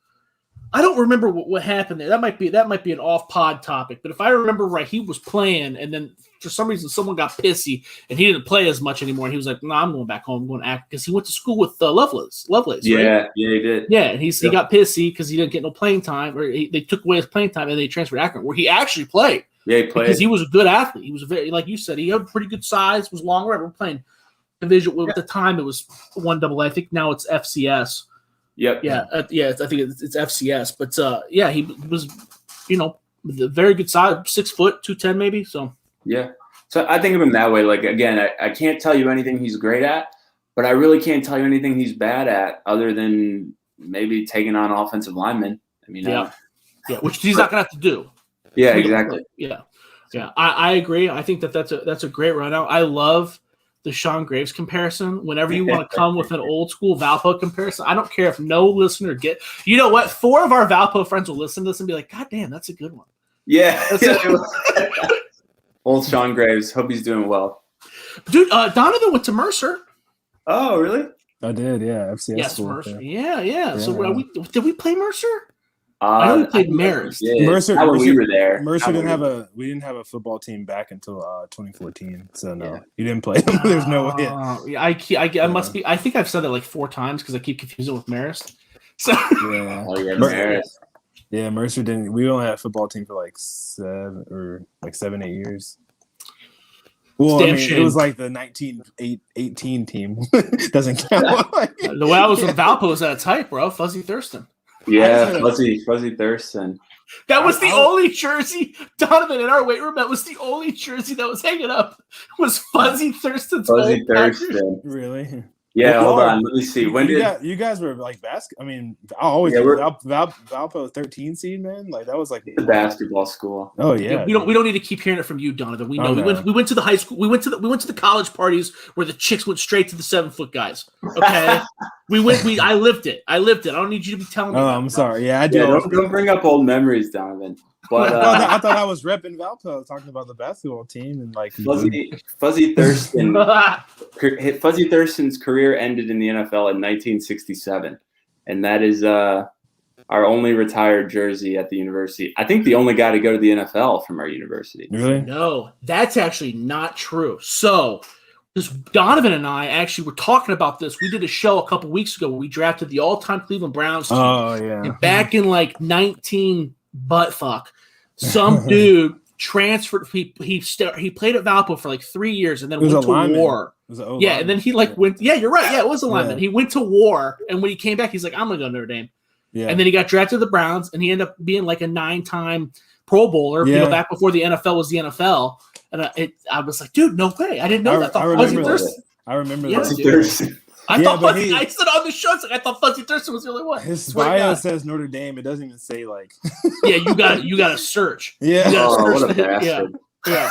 Speaker 1: I don't remember what happened there. That might be an off-pod topic. But if I remember right, he was playing, and then for some reason someone got pissy, and he didn't play as much anymore. And he was like, "No, I'm going back home. I'm going to Akron," because he went to school with Lovelace.
Speaker 2: Yeah,
Speaker 1: right?
Speaker 2: Yeah, he did.
Speaker 1: Yeah, and he got pissy because he didn't get no playing time, or they took away his playing time, and they transferred to Akron, where he actually played.
Speaker 2: Yeah, he played
Speaker 1: because he was a good athlete. He was very, like you said, he had pretty good size. Was long. We're playing division. At the time, it was 1AA. I think now it's FCS.
Speaker 2: Yep.
Speaker 1: Yeah. I think it's FCS, but he was, with a very good size, 6 foot, 210 maybe. So
Speaker 2: yeah. So I think of him that way. Like again, I can't tell you anything he's great at, but I really can't tell you anything he's bad at, other than maybe taking on offensive linemen. I mean,
Speaker 1: which he's not gonna have to do.
Speaker 2: Yeah, exactly.
Speaker 1: Yeah. I agree. I think that's a great run out. I love the Sean Graves comparison. Whenever you want to come with an old school Valpo comparison, I don't care if no listener get. You know what? 4 of our Valpo friends will listen to this and be like, "God damn, that's a good one."
Speaker 2: Yeah. Old Sean Graves. Hope he's doing well.
Speaker 1: Dude, Donovan went to Mercer.
Speaker 2: Oh, really?
Speaker 3: I did. Yeah, FCS.
Speaker 1: Yes,
Speaker 3: school,
Speaker 1: Mercer. Yeah. So did we play Mercer?
Speaker 2: I
Speaker 1: know we played Marist.
Speaker 2: Yeah. Mercer, we were there.
Speaker 3: Mercer we didn't have a football team back until 2014. So no, you didn't play them. There's no way.
Speaker 1: I must be. I think I've said that like 4 times because I keep confusing with Marist. So
Speaker 2: Marist.
Speaker 3: Yeah, Mercer didn't. We only had a football team for like 7, 8 years. Well, it was like the 1918 team. Doesn't count.
Speaker 1: The way I was with Valpo was at a type, bro. Fuzzy Thurston.
Speaker 2: Yeah, Fuzzy Thurston.
Speaker 1: That was the only jersey, Donovan, in our weight room. That was the only jersey that was hanging up. Was Fuzzy Thurston's.
Speaker 2: Fuzzy Thurston.
Speaker 3: Really?
Speaker 2: Yeah, hold on. Let me see. When
Speaker 3: you guys were like basketball? I mean, I always Valpo 13 seed, man. Like that was like
Speaker 2: the basketball school.
Speaker 3: Oh yeah.
Speaker 1: We don't need to keep hearing it from you, Donovan. We know. We went to the high school. We went to the college parties where the chicks went straight to the 7-foot guys. Okay. I lived it. I don't need you to be telling me.
Speaker 3: Oh, I'm sorry. Yeah, I do.
Speaker 2: Don't bring up old memories, Donovan. But
Speaker 3: I thought I was repping Valpo, talking about the basketball team and like
Speaker 2: Fuzzy Thurston. Fuzzy Thurston's career ended in the NFL in 1967, and that is our only retired jersey at the university. I think the only guy to go to the NFL from our university.
Speaker 3: Really?
Speaker 1: No, that's actually not true. So, because Donovan and I actually were talking about this. We did a show a couple weeks ago where we drafted the all-time Cleveland Browns team.
Speaker 3: Oh yeah.
Speaker 1: And back in like 19 buttfuck, some dude transferred. He played at Valpo for like 3 years and then went to war. Yeah, and then he went. Yeah, you're right. Yeah, it was a lineman. He went to war, and when he came back, he's like, "I'm gonna go to Notre Dame." Yeah. And then he got drafted to the Browns, and he ended up being like a 9-time Pro Bowler. Back before the NFL was the NFL. And I was like, dude, no way. I didn't know that. I
Speaker 3: remember
Speaker 2: that.
Speaker 1: I thought I said on the show, I thought Fuzzy Thurston was the only one.
Speaker 3: His bio says Notre Dame. It doesn't even say like.
Speaker 1: Yeah, you got to search.
Speaker 3: Yeah.
Speaker 2: What a bastard.
Speaker 1: Yeah,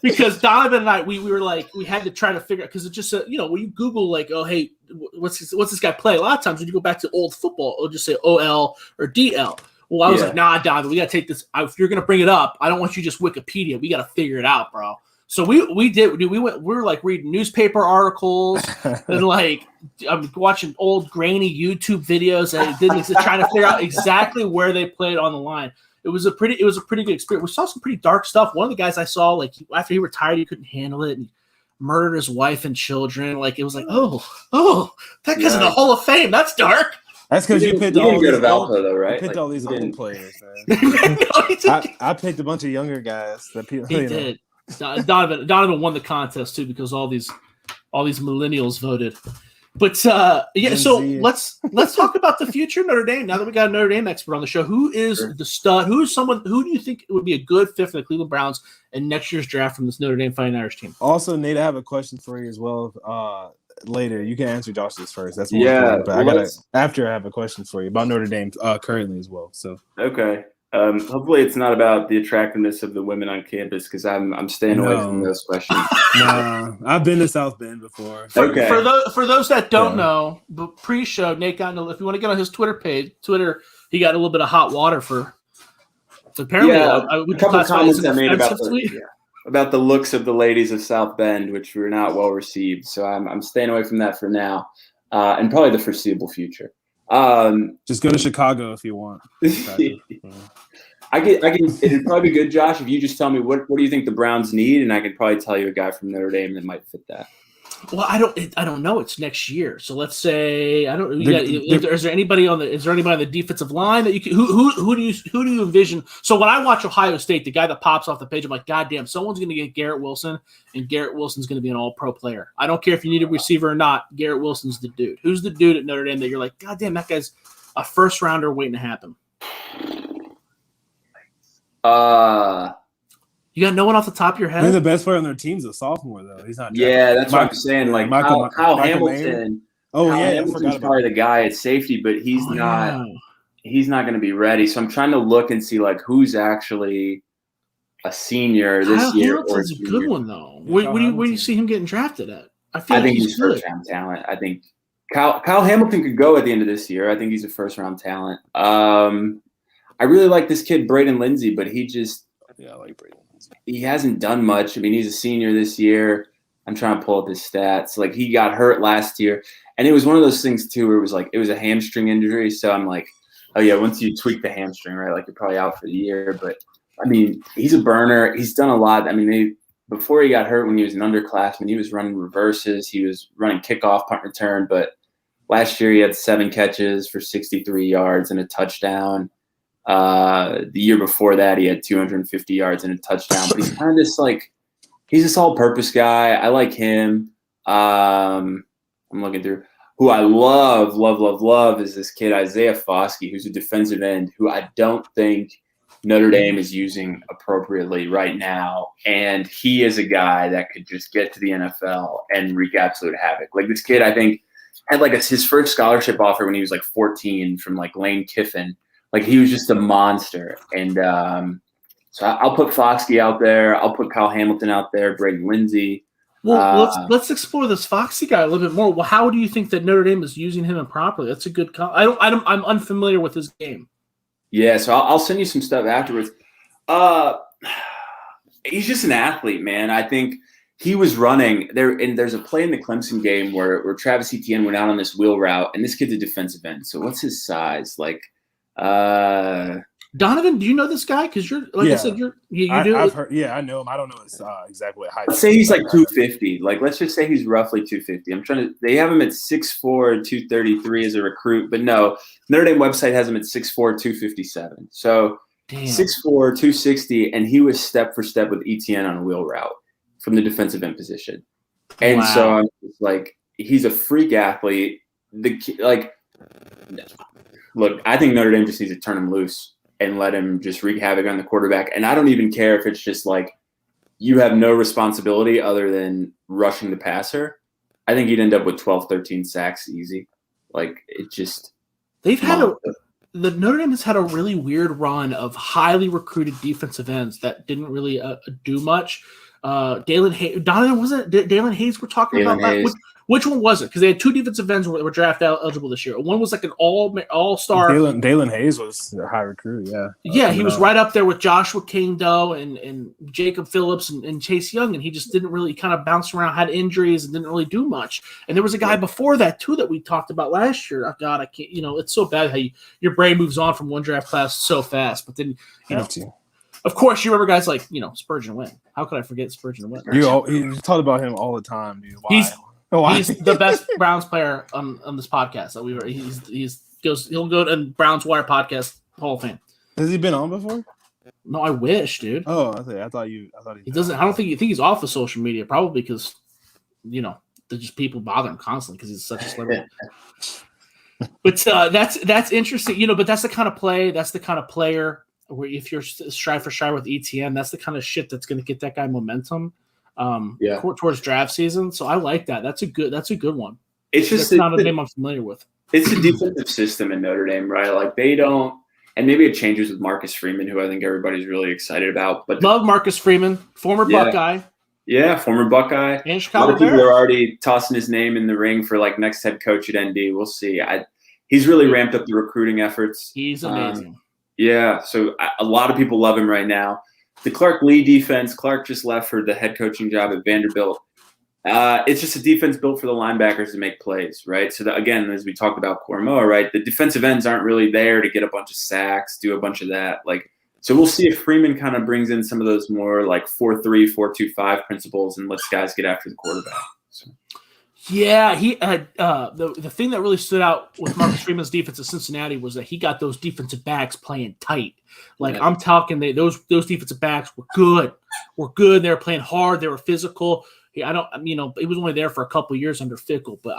Speaker 1: because Donovan and I, we were like, we had to try to figure out, because it just when you Google like, oh hey, what's this guy play? A lot of times when you go back to old football, it'll just say OL or DL. Well, I was like, nah, Donovan, we gotta take this. If you're gonna bring it up, I don't want you just Wikipedia. We gotta figure it out, bro. So we were like reading newspaper articles and like I'm watching old grainy YouTube videos and trying to figure out exactly where they played on the line. It was a pretty good experience. We saw some pretty dark stuff. One of the guys I saw, like after he retired, he couldn't handle it and he murdered his wife and children. Like it was like, oh, that guy's in the Hall of Fame. That's dark.
Speaker 3: That's because you picked all these
Speaker 2: all
Speaker 3: these old players, man. I picked a bunch of younger guys that people.
Speaker 1: He did. Donovan won the contest too because all these millennials voted. But so let's talk about the future of Notre Dame. Now that we got a Notre Dame expert on the show, who is the stud? Who do you think would be a good fit for the Cleveland Browns in next year's draft from this Notre Dame Fighting Irish team?
Speaker 3: Also, Nate, I have a question for you as well. Later, you can answer Josh's first. That's after I have a question for you about Notre Dame currently as well. So
Speaker 2: okay. Hopefully it's not about the attractiveness of the women on campus because I'm staying away from those questions.
Speaker 3: No, I've been to South Bend before.
Speaker 2: Okay.
Speaker 1: For those that don't know, but pre-show, Nate got if you want to get on his Twitter page, he got a little bit of hot water for. Apparently,
Speaker 2: a couple of comments I made about the looks of the ladies of South Bend, which were not well received. So I'm staying away from that for now, and probably the foreseeable future.
Speaker 3: Just go to Chicago if you want.
Speaker 2: I can. It'd probably be good, Josh, if you just tell me what do you think the Browns need, and I could probably tell you a guy from Notre Dame that might fit that.
Speaker 1: Well, I don't know. It's next year, so let's say I don't. Is there anybody on the defensive line that you can? Who do you envision? So when I watch Ohio State, the guy that pops off the page, I'm like, God damn, someone's going to get Garrett Wilson, and Garrett Wilson's going to be an All-Pro player. I don't care if you need a receiver or not. Garrett Wilson's the dude. Who's the dude at Notre Dame that you're like, God damn, that guy's a first rounder waiting to happen? You got no one off the top of your head?
Speaker 3: I think the best player on their team's a sophomore, though. He's not.
Speaker 2: Yeah, that's what I'm saying. Like Kyle Hamilton. Hamilton's probably the guy at safety, but he's not. Yeah. He's not going to be ready. So I'm trying to look and see like who's actually a senior this year.
Speaker 1: Hamilton's a good one though. Where do you see him getting drafted at?
Speaker 2: I think he's first round talent. I think Kyle Hamilton could go at the end of this year. I think he's a first round talent. I really like this kid Braden Lindsey, but he just I like Braden. He hasn't done much. I mean, he's a senior this year. I'm trying to pull up his stats. Like, he got hurt last year. And it was one of those things, too, where it was like it was a hamstring injury. So I'm like, oh, yeah, once you tweak the hamstring, right, like you're probably out for the year. But, I mean, he's a burner. He's done a lot. I mean, before he got hurt when he was an underclassman, he was running reverses. He was running kickoff, punt return. But last year he had 7 catches for 63 yards and a touchdown. The year before that, he had 250 yards and a touchdown. But he's kind of just like he's this all-purpose guy. I like him. I'm looking through who I love is this kid Isaiah Foskey, who's a defensive end who I don't think Notre Dame is using appropriately right now. And he is a guy that could just get to the NFL and wreak absolute havoc. Like this kid, I think had like his first scholarship offer when he was like 14 from like Lane Kiffin. Like, he was just a monster. And so I'll put Foskey out there. I'll put Kyle Hamilton out there, Braden Lindsey.
Speaker 1: Well, let's explore this Foskey guy a little bit more. Well, how do you think that Notre Dame is using him improperly? That's a good I'm unfamiliar with his game.
Speaker 2: Yeah, so I'll send you some stuff afterwards. He's just an athlete, man. I think he was running there, and there's a play in the Clemson game where Travis Etienne went out on this wheel route, and this kid's a defensive end. So what's his size? Like,
Speaker 1: Donovan, do you know this guy? Because you're I said, you do.
Speaker 3: I've heard. Yeah, I know him. I don't know his exactly what height.
Speaker 2: Let's say he's like 250. Like, let's just say he's roughly 250. They have him at 6'4", 233 as a recruit, but no, Notre Dame website has him at 6'4", 257. So 6'4", 260, and he was step for step with Etienne on a wheel route from the defensive end position. And so I'm just like, he's a freak athlete. Look, I think Notre Dame just needs to turn him loose and let him just wreak havoc on the quarterback. And I don't even care if it's just like you have no responsibility other than rushing the passer. I think he'd end up with 12, 13 sacks easy. Like, it just –
Speaker 1: They've had the Notre Dame has had a really weird run of highly recruited defensive ends that didn't really do much. Dalen Hayes, Donovan, wasn't it Dalen Hayes we're talking
Speaker 2: Dalen
Speaker 1: about?
Speaker 2: Hayes.
Speaker 1: Which one was it? Because they had two defensive ends that were draft eligible this year. One was like an all-star.
Speaker 3: Dalen Hayes was a high recruit, yeah.
Speaker 1: Yeah, he was right up there with Joshua Kingdoe and Jacob Phillips and Chase Young, and he just didn't really kind of bounce around, had injuries, and didn't really do much. And there was a guy before that, too, that we talked about last year. Oh, God, I can't – it's so bad how your brain moves on from one draft class so fast. But then, of course, you remember guys like, Spurgeon Wynn. How could I forget Spurgeon Wynn?
Speaker 3: You talk about him all the time, dude. Why?
Speaker 1: He's the best Browns player on this podcast that we've. He'll go to Browns Wire podcast Hall of Fame.
Speaker 3: Has he been on before?
Speaker 1: No, I wish, dude.
Speaker 3: Oh, I thought he
Speaker 1: doesn't. I don't think you think he's off of social media, probably because they're just people bother him constantly because he's such a celebrity. But that's interesting, But that's the kind of play. That's the kind of player where if you're strive for with ETN, that's the kind of shit that's going to get that guy momentum. Towards draft season. So I like that. That's a good one.
Speaker 2: It's just
Speaker 1: not a name I'm familiar with.
Speaker 2: It's a defensive system in Notre Dame, right? Like they don't, and maybe it changes with Marcus Freeman, who I think everybody's really excited about. But
Speaker 1: love Marcus Freeman, former Buckeye.
Speaker 2: Yeah, former Buckeye.
Speaker 1: And
Speaker 2: Chicago. A lot of people are already tossing his name in the ring for like next head coach at ND. We'll see. He's really ramped up the recruiting efforts.
Speaker 1: He's amazing.
Speaker 2: So a lot of people love him right now. The Clark Lee defense, Clark just left for the head coaching job at Vanderbilt. It's just a defense built for the linebackers to make plays, right? So, again, as we talked about Koramoah, right, the defensive ends aren't really there to get a bunch of sacks, do a bunch of that. So we'll see if Freeman kind of brings in some of those more like 4-3, 4-2-5 principles and lets guys get after the quarterback. So.
Speaker 1: Yeah, he had the thing that really stood out with Marcus Freeman's defense at Cincinnati was that he got those defensive backs playing tight. I'm talking, those defensive backs were good. They were playing hard. They were physical. He was only there for a couple of years under Fickle, but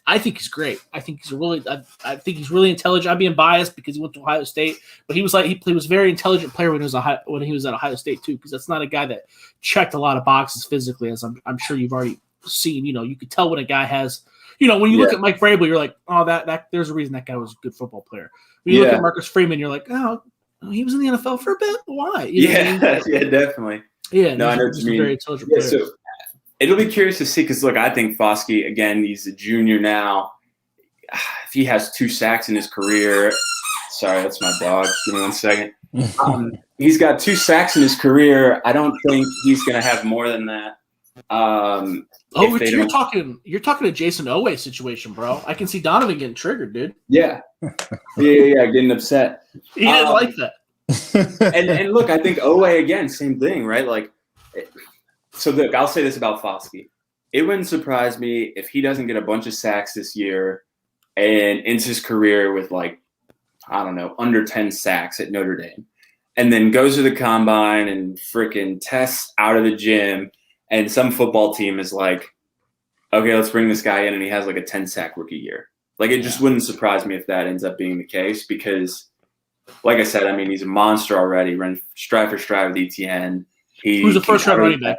Speaker 1: I think he's great. I think he's really intelligent. I'm being biased because he went to Ohio State, but he was a very intelligent player when he was at Ohio State too, because that's not a guy that checked a lot of boxes physically, as I'm sure you've already seen. You could tell when a guy has, when you look at Mike Vrabel, you're like, oh, that there's a reason that guy was a good football player. When you look at Marcus Freeman, you're like, oh, he was in the NFL for a bit. Why?
Speaker 2: Yeah, definitely.
Speaker 1: Yeah,
Speaker 2: no, I know what you mean.
Speaker 1: Very intelligent player.
Speaker 2: So it'll be curious to see because look, I think Foskey again. He's a junior now. If he has 2 sacks in his career, sorry, that's my dog. Give me 1 second. He's got 2 sacks in his career. I don't think he's going to have more than that.
Speaker 1: You're talking a Jason Oweh situation, bro. I can see Donovan getting triggered, dude.
Speaker 2: Yeah, getting upset.
Speaker 1: He didn't like that.
Speaker 2: and look, I think Oweh again, same thing, right? So look, I'll say this about Foskey. It wouldn't surprise me if he doesn't get a bunch of sacks this year and ends his career with under 10 sacks at Notre Dame, and then goes to the combine and freaking tests out of the gym. And some football team is like, okay, let's bring this guy in, and he has like a 10-sack rookie year. It just wouldn't surprise me if that ends up being the case because, like I said, he's a monster already. Run strive with ETN.
Speaker 1: Who's a first-round running back?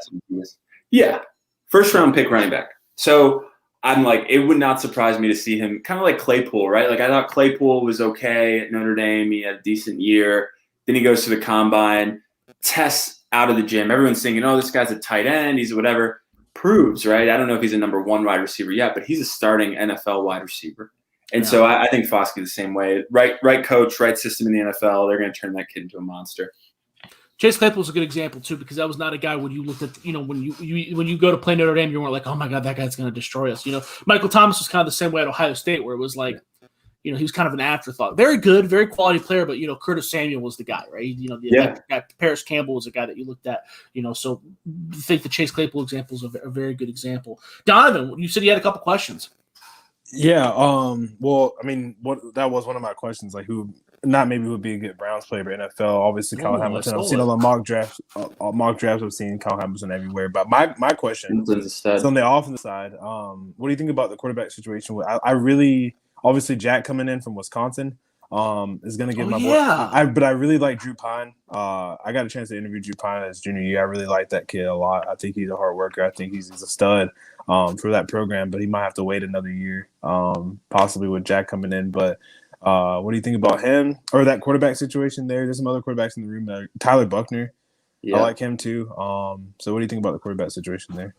Speaker 2: Yeah, first-round pick running back. So I'm like, it would not surprise me to see him kind of like Claypool, right? I thought Claypool was okay at Notre Dame. He had a decent year. Then he goes to the combine, tests out of the gym. Everyone's thinking, oh, this guy's a tight end. He's whatever. Proves, right? I don't know if he's a number 1 wide receiver yet, but he's a starting NFL wide receiver. And so I think Foskey the same way. Right coach, right system in the NFL. They're going to turn that kid into a monster.
Speaker 1: Chase Claypool's a good example too, because that was not a guy when you looked at, when you go to play Notre Dame, you weren't like, oh my God, that guy's going to destroy us. Michael Thomas was kind of the same way at Ohio State, where it was like, he was kind of an afterthought. Very good, very quality player, but Curtis Samuel was the guy, right? The guy, Paris Campbell was the guy that you looked at. So I think the Chase Claypool example is a very good example. Donovan, you said you had a couple questions.
Speaker 3: Yeah. Well, that was one of my questions. Who would be a good Browns player, but NFL. Obviously, Kyle Hamilton. I've seen a lot of mock drafts. I've seen Kyle Hamilton everywhere. But my question is on the offensive side. What do you think about the quarterback situation? I really. Obviously, Jack coming in from Wisconsin is going to give my boy. But I really like Drew Pine. I got a chance to interview Drew Pine as junior year. I really like that kid a lot. I think he's a hard worker. I think he's a stud for that program. But he might have to wait another year, possibly with Jack coming in. But What do you think about him or that quarterback situation there? There's some other quarterbacks in the room. Tyler Buckner.
Speaker 2: Yeah.
Speaker 3: I like him too. So what do you think about the quarterback situation there?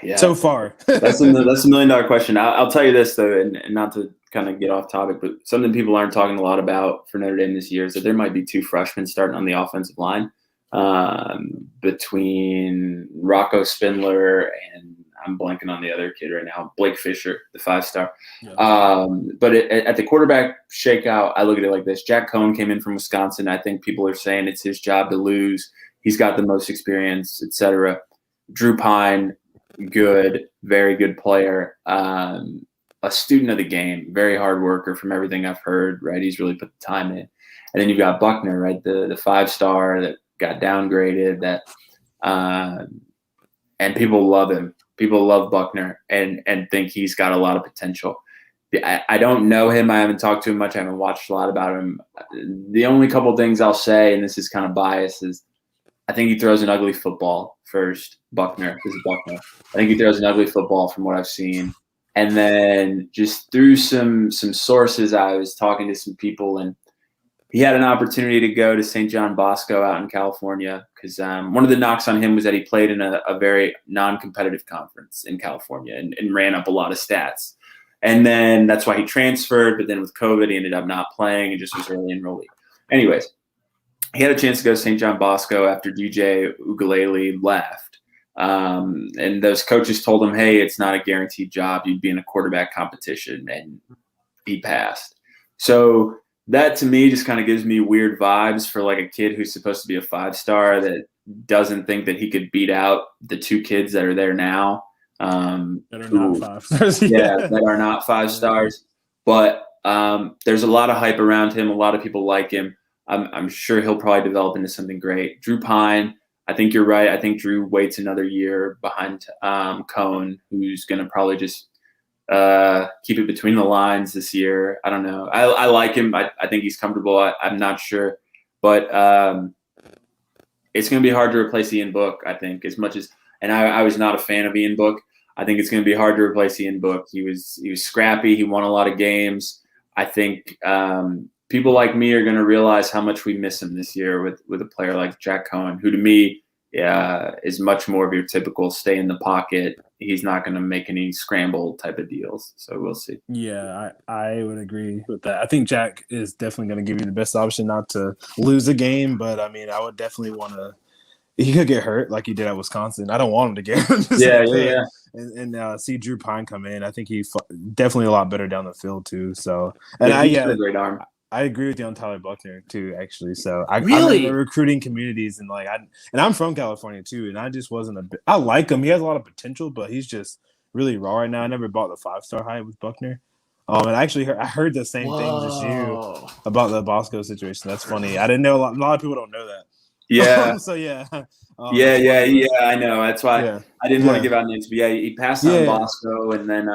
Speaker 2: Yeah.
Speaker 3: So far.
Speaker 2: that's a $1 million question. I'll tell you this, though, and not to kind of get off topic, but something people aren't talking a lot about for Notre Dame this year is that there might be 2 freshmen starting on the offensive line between Rocco Spindler and I'm blanking on the other kid right now, Blake Fisher, the 5-star. Yeah. But at the quarterback shakeout, I look at it like this. Jack Cohn came in from Wisconsin. I think people are saying it's his job to lose. He's got the most experience, et cetera. Drew Pine, good, very good player. A student of the game, very hard worker from everything I've heard, right? He's really put the time in. And then you've got Buckner, right? The 5-star that got downgraded, and people love him. People love Buckner and think he's got a lot of potential. I don't know him. I haven't talked to him much. I haven't watched a lot about him. The only couple things I'll say, and this is kind of biased, is I think he throws an ugly football first. Buckner. This is Buckner. I think he throws an ugly football from what I've seen. And then just through some sources, I was talking to some people, and he had an opportunity to go to St. John Bosco out in California because one of the knocks on him was that he played in a very non-competitive conference in California and ran up a lot of stats. And then that's why he transferred, but then with COVID, he ended up not playing and just was early enrollee. Anyways, he had a chance to go to St. John Bosco after DJ Ugalele left. And those coaches told him, hey, it's not a guaranteed job. You'd be in a quarterback competition, and he passed. So that to me just kind of gives me weird vibes for like a kid who's supposed to be a 5-star that doesn't think that he could beat out the 2 kids that are there now.
Speaker 3: That are not 5-stars.
Speaker 2: Yeah, that are not 5-stars. But there's a lot of hype around him. A lot of people like him. I'm sure he'll probably develop into something great. Drew Pine, I think you're right. I think Drew waits another year behind Cohn, who's going to probably just keep it between the lines this year. I don't know. I like him. I think he's comfortable. I'm not sure. But it's going to be hard to replace Ian Book, I think, as much as – and I was not a fan of Ian Book. I think it's going to be hard to replace Ian Book. He was scrappy. He won a lot of games. I think people like me are going to realize how much we miss him this year with a player like Jack Cohn, who to me is much more of your typical stay in the pocket. He's not going to make any scramble type of deals. So we'll see.
Speaker 3: Yeah, I would agree with that. I think Jack is definitely going to give you the best option not to lose a game. But, I mean, I would definitely want to – he could get hurt like he did at Wisconsin. I don't want him to get hurt.
Speaker 2: Yeah.
Speaker 3: And see Drew Pine come in. I think he's definitely a lot better down the field too. So, and
Speaker 2: he's a great arm.
Speaker 3: I agree with you on Tyler Buckner too, actually. So I'm
Speaker 1: really
Speaker 3: in the recruiting communities and I'm from California too, and I just wasn't I like him. He has a lot of potential, but he's just really raw right now. I never bought the 5-star hype with Buckner. And actually I heard the same things as you about the Bosco situation. That's funny. I didn't know a lot of people don't know that.
Speaker 2: Yeah.
Speaker 3: So yeah.
Speaker 2: I know. That's why I didn't want to give out names. But he passed on Bosco, and then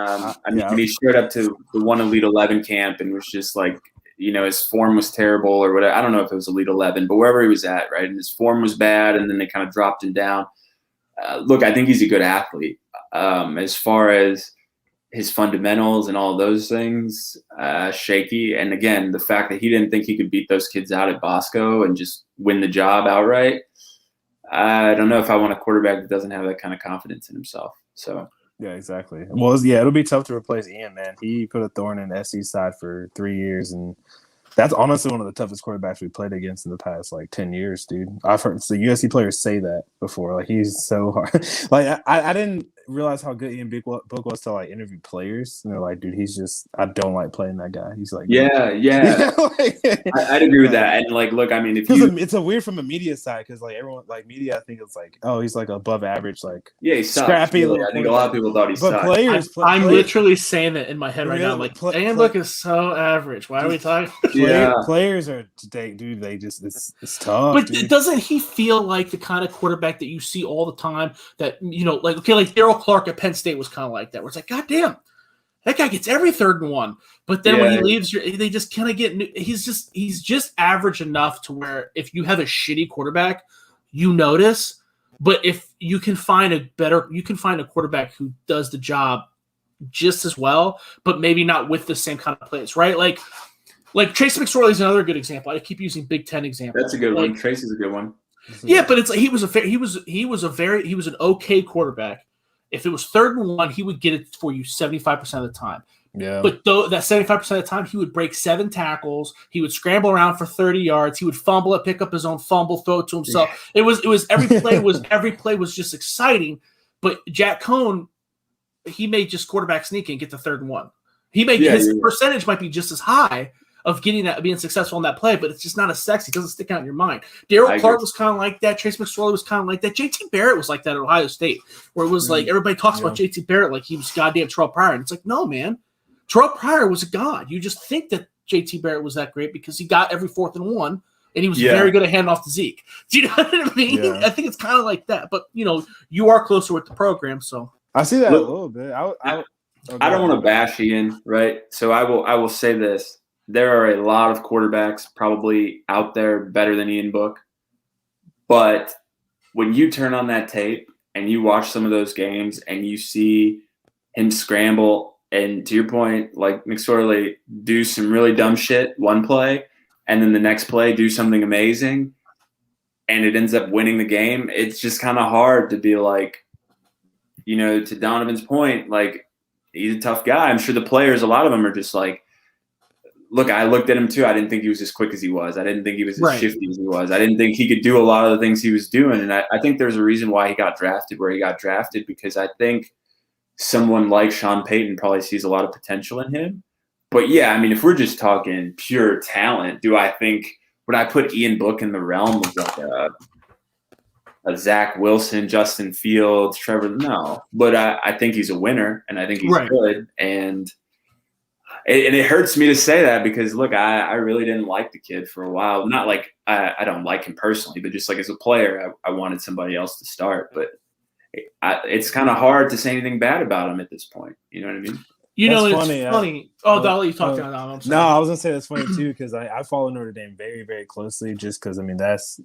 Speaker 2: he showed up to the one Elite 11 camp and was just like, his form was terrible or whatever. I don't know if it was Elite 11, but wherever he was at, right, and his form was bad, and then they kind of dropped him down. Look, I think he's a good athlete. As far as his fundamentals and all those things, shaky. And again, the fact that he didn't think he could beat those kids out at Bosco and just win the job outright, I don't know if I want a quarterback that doesn't have that kind of confidence in himself. So
Speaker 3: yeah, exactly. Well, it'll be tough to replace Ian, man. He put a thorn in SC's side for 3 years, and that's honestly one of the toughest quarterbacks we played against in the past 10 years, dude. I've heard the USC players say that before. He's so hard. I didn't realize how good Ian Book was to interview players, and they're like, dude, he's just I don't like playing that guy. He's like,
Speaker 2: yeah. I'd agree with that. And look, I mean,
Speaker 3: it's a weird from a media side because everyone media, I think it's he's above average,
Speaker 2: he sucks.
Speaker 3: Scrappy.
Speaker 2: Really. I think a lot of people thought he sucked.
Speaker 3: Players,
Speaker 1: I'm literally saying that in my head right now. Ian Book is so average. Why are we talking?
Speaker 3: Players are dude. They just it's tough.
Speaker 1: But
Speaker 3: dude.
Speaker 1: Doesn't he feel like the kind of quarterback that you see all the time? That Darryl Clark at Penn State was kind of like that. Where it's God damn, that guy gets every 3rd and 1. But then when he leaves, they just kind of get. He's just average enough to where if you have a shitty quarterback, you notice. But if you can find a quarterback who does the job just as well, but maybe not with the same kind of plays, right? Like Trace McSorley is another good example. I keep using Big Ten examples.
Speaker 2: That's a good one. Trace is a good one.
Speaker 1: Yeah, but it's like he was an okay quarterback. If it was 3rd and 1, he would get it for you 75% of the time.
Speaker 3: Yeah.
Speaker 1: But though that 75% of the time, he would break 7 tackles. He would scramble around for 30 yards. He would fumble it, pick up his own fumble, throw it to himself. Yeah. It was every play was just exciting. But Jack Cohn, he may just quarterback sneak and get to 3rd and 1. His percentage might be just as high of being successful in that play, but it's just not as sexy. It doesn't stick out in your mind. Darryl Clark was kind of like that. Trace McSorley was kind of like that. JT Barrett was like that at Ohio State, where it was like everybody talks about JT Barrett like he was goddamn Terrell Pryor. And it's like, no, man. Terrell Pryor was a god. You just think that JT Barrett was that great because he got every 4th and 1, and he was very good at handing off to Zeke. Do you know what I mean? Yeah. I think it's kind of like that. But, you are closer with the program, so.
Speaker 3: I see that a little bit.
Speaker 2: I don't want to bash Ian, right? So I will say this. There are a lot of quarterbacks probably out there better than Ian Book. But when you turn on that tape and you watch some of those games and you see him scramble and, to your point, like McSorley, do some really dumb shit one play and then the next play do something amazing and it ends up winning the game, it's just kind of hard to be like, to Donovan's point, like, he's a tough guy. I'm sure the players, a lot of them are just like, look, I looked at him too. I didn't think he was as quick as he was. I didn't think he was as shifty as he was. I didn't think he could do a lot of the things he was doing. And I think there's a reason why he got drafted where he got drafted, because I think someone like Sean Payton probably sees a lot of potential in him. But yeah, I mean, if we're just talking pure talent, would I put Ian Book in the realm of like a Zach Wilson, Justin Fields, Trevor? No. But I think he's a winner, and I think he's good. And it hurts me to say that because, look, I really didn't like the kid for a while. Not like I don't like him personally, but just like as a player, I wanted somebody else to start. But it's kind of hard to say anything bad about him at this point. You know what I mean?
Speaker 1: It's funny. Dolly, you talked about that.
Speaker 3: No, I was going to say that's funny, too, because I follow Notre Dame very, very closely just because, as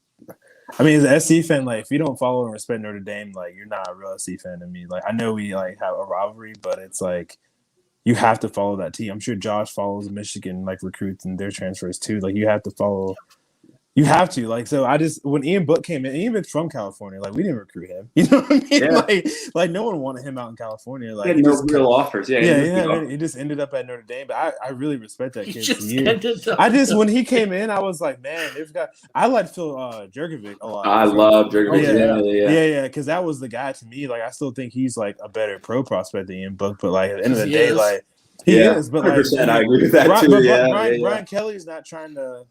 Speaker 3: an SC fan, like, if you don't follow and respect Notre Dame, like, you're not a real SC fan to me. Like, I know we, like, have a rivalry, but it's like, you have to follow that team. I'm sure Josh follows Michigan, like, recruits and their transfers too. Like, you have to follow. You have to. Like, so when Ian Book came in, even from California, like, we didn't recruit him. You know what I mean? Yeah. Like no one wanted him out in California. Like,
Speaker 2: he had no real offers. Yeah.
Speaker 3: He just ended up at Notre Dame. But I really respect that kid. When he came in, I was like, man, I like Phil Jurkovic a lot.
Speaker 2: I love Jurkovic.
Speaker 3: Yeah. Because that was the guy to me. Like, I still think he's like a better pro prospect than Ian Book. But like at the end of the day, like he is. But like,
Speaker 2: I agree with that too.
Speaker 3: Brian Kelly's not trying to.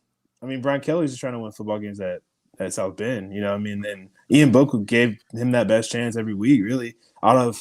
Speaker 3: Brian Kelly's just trying to win football games at South Bend, and Ian Book gave him that best chance every week, really. I don't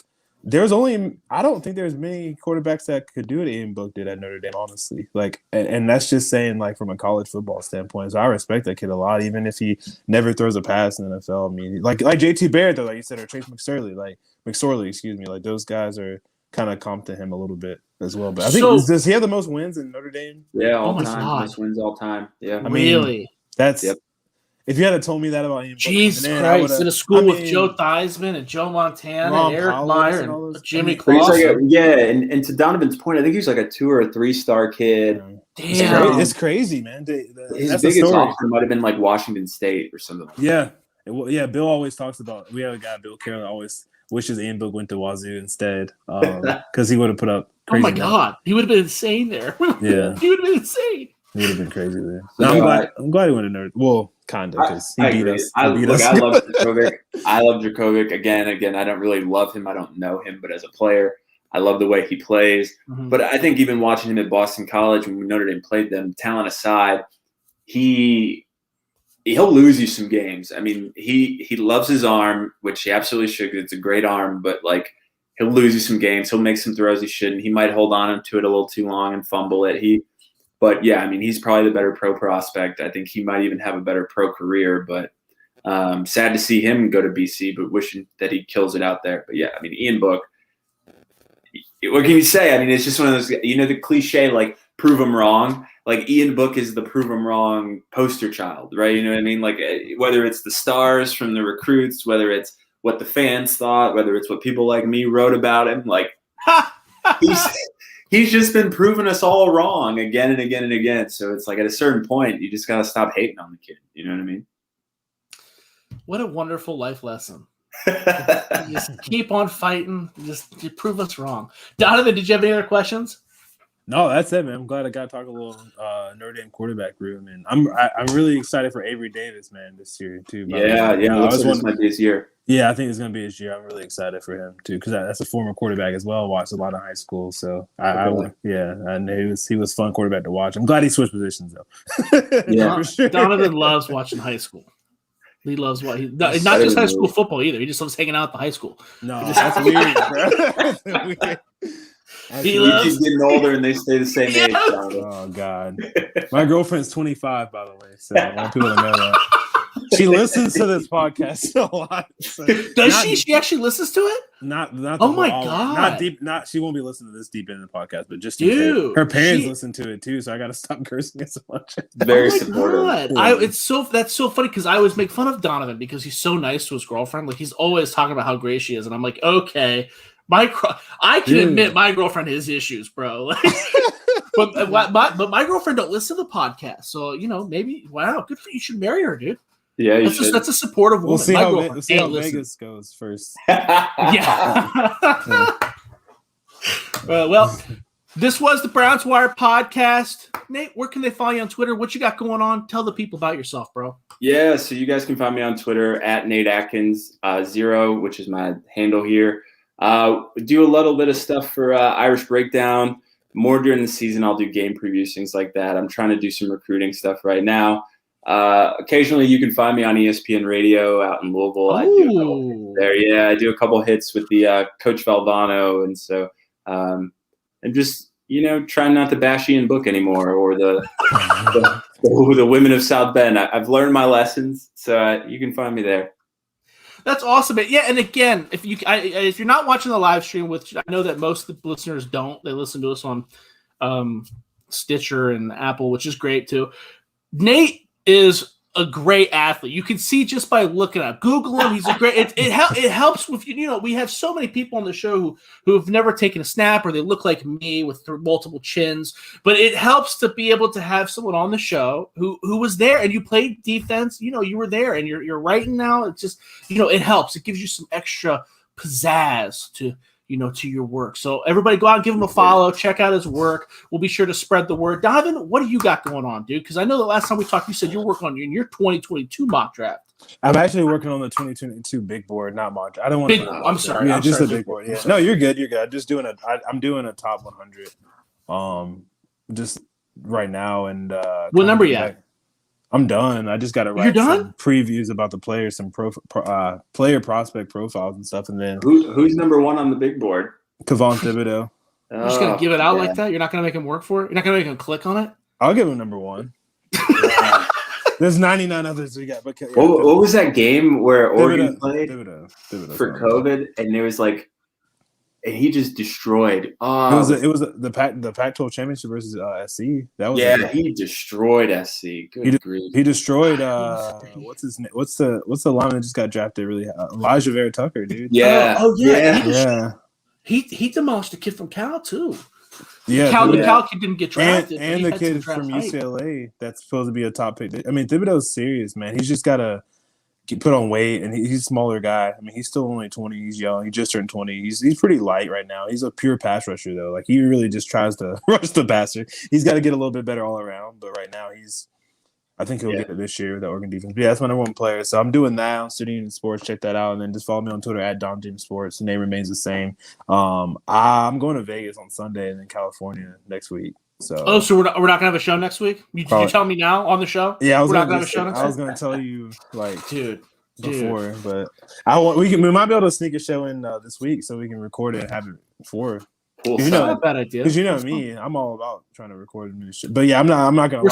Speaker 3: think there's many quarterbacks that could do what Ian Book did at Notre Dame, honestly. Like, and that's just saying, like, from a college football standpoint. So I respect that kid a lot, even if he never throws a pass in the NFL. Like JT Barrett, though, like you said, or Trace McSorley, like those guys are kind of comp to him a little bit as well. But I think does he have the most wins in Notre Dame?
Speaker 2: Yeah, all time. Most wins all time. Yeah.
Speaker 1: Really?
Speaker 3: That's if you had told me that about him.
Speaker 1: Jesus Christ. In a school with Joe Theismann and Joe Montana and Eric Meyer and Jimmy Clausen.
Speaker 2: And to Donovan's point, I think he's like a 2 or a 3-star kid.
Speaker 1: Damn.
Speaker 3: It's crazy, man.
Speaker 2: His biggest offer might have been like Washington State or something.
Speaker 3: Yeah. Bill always talks about – we have a guy, Bill Carroll, always wishes Ian Book went to Wazoo instead because he would have put up crazy.
Speaker 1: Oh, my God. He would have been insane there.
Speaker 3: Yeah.
Speaker 1: He would have been insane.
Speaker 3: He would have been crazy there. No, I'm glad he went to Notre Dame. Well, kind of, because he beat us.
Speaker 2: I love Jurkovic. I love Jurkovic. Again, I don't really love him. I don't know him, but as a player, I love the way he plays. Mm-hmm. But I think even watching him at Boston College when Notre Dame played them, talent aside, he'll lose you some games. I mean, he loves his arm, which he absolutely should. It's a great arm, but like he'll lose you some games. He'll make some throws he shouldn't. He might hold on to it a little too long and fumble it. But yeah, I mean, he's probably the better pro prospect. I think he might even have a better pro career. But sad to see him go to BC, but wishing that he kills it out there. But yeah, I mean, Ian Book. What can you say? I mean, it's just one of those. The cliche like prove him wrong. Like Ian Book is the prove him wrong poster child, right? You know what I mean? Like whether it's the stars from the recruits, whether it's what the fans thought, whether it's what people like me wrote about him, like he's just been proving us all wrong again and again and again. So it's like at a certain point, you just got to stop hating on the kid. You know what I mean?
Speaker 1: What a wonderful life lesson. Just keep on fighting. Just prove us wrong. Donovan, did you have any other questions?
Speaker 3: No, that's it, man. I'm glad I got to talk a little Notre Dame quarterback room, and I'm really excited for Avery Davis, man, this year too.
Speaker 2: Yeah. Looks like this might be his year.
Speaker 3: Yeah, I think it's gonna be his year. I'm really excited for him too, because that's a former quarterback as well. I watched a lot of high school, so I knew he was fun quarterback to watch. I'm glad he switched positions though.
Speaker 2: Yeah,
Speaker 1: for sure. Donovan loves watching high school. He loves not just high school football either. He just loves hanging out at the high school.
Speaker 3: No, that's weird, bro. That's weird.
Speaker 2: He keep getting older and they stay the same age.
Speaker 3: Oh God, my girlfriend's 25, by the way. So I want people to know that she listens to this podcast a lot. So
Speaker 1: Does she? She actually listens to it?
Speaker 3: Not.
Speaker 1: Oh my God!
Speaker 3: Not deep. Not. She won't be listening to this deep into the podcast, but just
Speaker 1: dude,
Speaker 3: her parents listen to it too. So I got to stop cursing it so much.
Speaker 2: Very supportive.
Speaker 1: That's so funny because I always make fun of Donovan because he's so nice to his girlfriend. Like he's always talking about how great she is, and I'm like, okay. I can admit my girlfriend has issues, bro. but my girlfriend don't listen to the podcast, so maybe good for you. You should marry her, dude.
Speaker 2: Yeah,
Speaker 1: that's a supportive woman.
Speaker 3: We'll see how Vegas goes first.
Speaker 1: Yeah. Well, this was the Browns Wire podcast. Nate, where can they follow you on Twitter? What you got going on? Tell the people about yourself, bro.
Speaker 2: Yeah, so you guys can find me on Twitter at Nate Atkins 0, which is my handle here. Do a little bit of stuff for Irish Breakdown. More during the season, I'll do game previews, things like that. I'm trying to do some recruiting stuff right now. Occasionally, you can find me on ESPN Radio out in Louisville. I do a couple hits there. Yeah, I do a couple hits with the Coach Valdano, and so I'm just trying not to bash Ian Book anymore or the women of South Bend. I've learned my lessons, so you can find me there.
Speaker 1: That's awesome. Yeah, and again, if you're not watching the live stream, which I know that most of the listeners don't, they listen to us on Stitcher and Apple, which is great too. Nate is a great athlete. You can see just by looking up. Google him. He's a great. It helps with we have so many people on the show who have never taken a snap or they look like me with multiple chins. But it helps to be able to have someone on the show who was there and you played defense. You were there and you're writing now. It's just it helps. It gives you some extra pizzazz to your work. So everybody go out and give him a follow. Check out his work. We'll be sure to spread the word. Donovan, what do you got going on, dude? Because I know the last time we talked, you said you're working on your 2022 mock draft.
Speaker 3: I'm actually working on the 2022 big board, not mock. I don't want to.
Speaker 1: I'm sorry.
Speaker 3: Yeah, just a big board. Yeah. No, you're good. You're good. I'm doing a top 100. Just right now, and
Speaker 1: what number you at?
Speaker 3: I'm done. I just got to write some previews about the players, some player prospect profiles and stuff, and then
Speaker 2: who's number one on the big board?
Speaker 3: Kayvon Thibodeau.
Speaker 1: You're just gonna give it out like that? You're not gonna make him work for it? You're not gonna make him click on it?
Speaker 3: I'll give him number one. There's 99 others we got. But
Speaker 2: what was that game where Oregon played
Speaker 3: Thibodeau
Speaker 2: for COVID, and it was like, and he just destroyed.
Speaker 3: It was the Pac-12 championship versus SC. That was
Speaker 2: he destroyed SC. Good grief.
Speaker 3: He destroyed what's his name? What's the lineman that just got drafted? Really, Elijah Vera Tucker, dude.
Speaker 2: Yeah.
Speaker 1: He demolished the kid from Cal too.
Speaker 3: Yeah,
Speaker 1: the Cal kid didn't get drafted,
Speaker 3: and the kid from UCLA that's supposed to be a top pick. I mean, Thibodeau's serious, man. He's just got to put on weight, and he's a smaller guy. I mean, he's still only 20. He's young. He just turned 20. He's pretty light right now. He's a pure pass rusher, though. Like, he really just tries to rush the passer. He's got to get a little bit better all around, but right now I think he'll get it this year with the Oregon defense. But yeah, that's my number one player. So I'm doing that on Studying Sports. Check that out. And then just follow me on Twitter at Don James Sports. The name remains the same. I'm going to Vegas on Sunday and then California next week. So
Speaker 1: so we're not gonna have a show next week? Did you tell me now on the show?
Speaker 3: Yeah,
Speaker 1: we're not gonna have a show next week.
Speaker 3: I was gonna tell you before, but we might be able to sneak a show in this week so we can record it and have it before.
Speaker 1: Cool. Not a bad idea.
Speaker 3: Because me, I'm all about trying to record new shit. But yeah, I'm not gonna.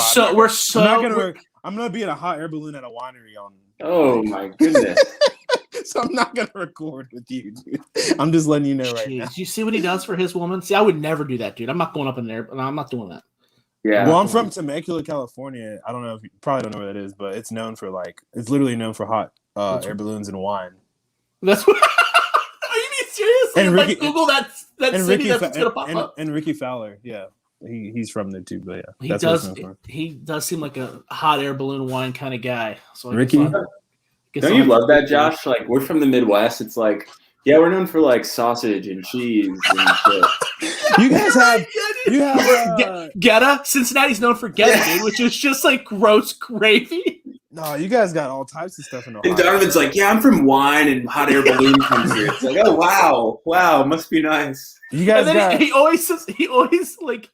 Speaker 3: I'm gonna be in a hot air balloon at a winery on.
Speaker 2: Oh my goodness.
Speaker 3: So I'm not gonna record with you, dude. I'm just letting you know right now.
Speaker 1: You see what he does for his woman? See, I would never do that, dude. I'm not going up in there. I'm not doing that.
Speaker 2: Yeah.
Speaker 3: Well, I'm from Temecula, California. I don't know if you probably don't know where that is, but it's known for it's literally known for hot air balloons and wine.
Speaker 1: That's what. Are you being serious?
Speaker 3: And
Speaker 1: like
Speaker 3: Ricky-
Speaker 1: Google that
Speaker 3: and
Speaker 1: city,
Speaker 3: Ricky
Speaker 1: that's what's gonna pop up.
Speaker 3: and Ricky Fowler, yeah, he's from there too. But yeah,
Speaker 1: He
Speaker 3: that's what
Speaker 1: does.
Speaker 3: it's known for.
Speaker 1: He does seem like a hot air balloon wine kind of guy. So I
Speaker 3: Ricky?
Speaker 1: guess
Speaker 2: Don't you love that, Josh? Like, we're from the Midwest. It's like, yeah, we're known for like sausage and cheese and shit.
Speaker 3: You guys have
Speaker 1: Geta. Cincinnati's known for Geta, dude, which is just like gross gravy.
Speaker 3: No, you guys got all types of stuff in Ohio.
Speaker 2: And Donovan's like, yeah, I'm from wine and hot air balloon country. It's like, oh wow, must be nice.
Speaker 3: You guys
Speaker 1: And then
Speaker 3: got.
Speaker 1: he always like,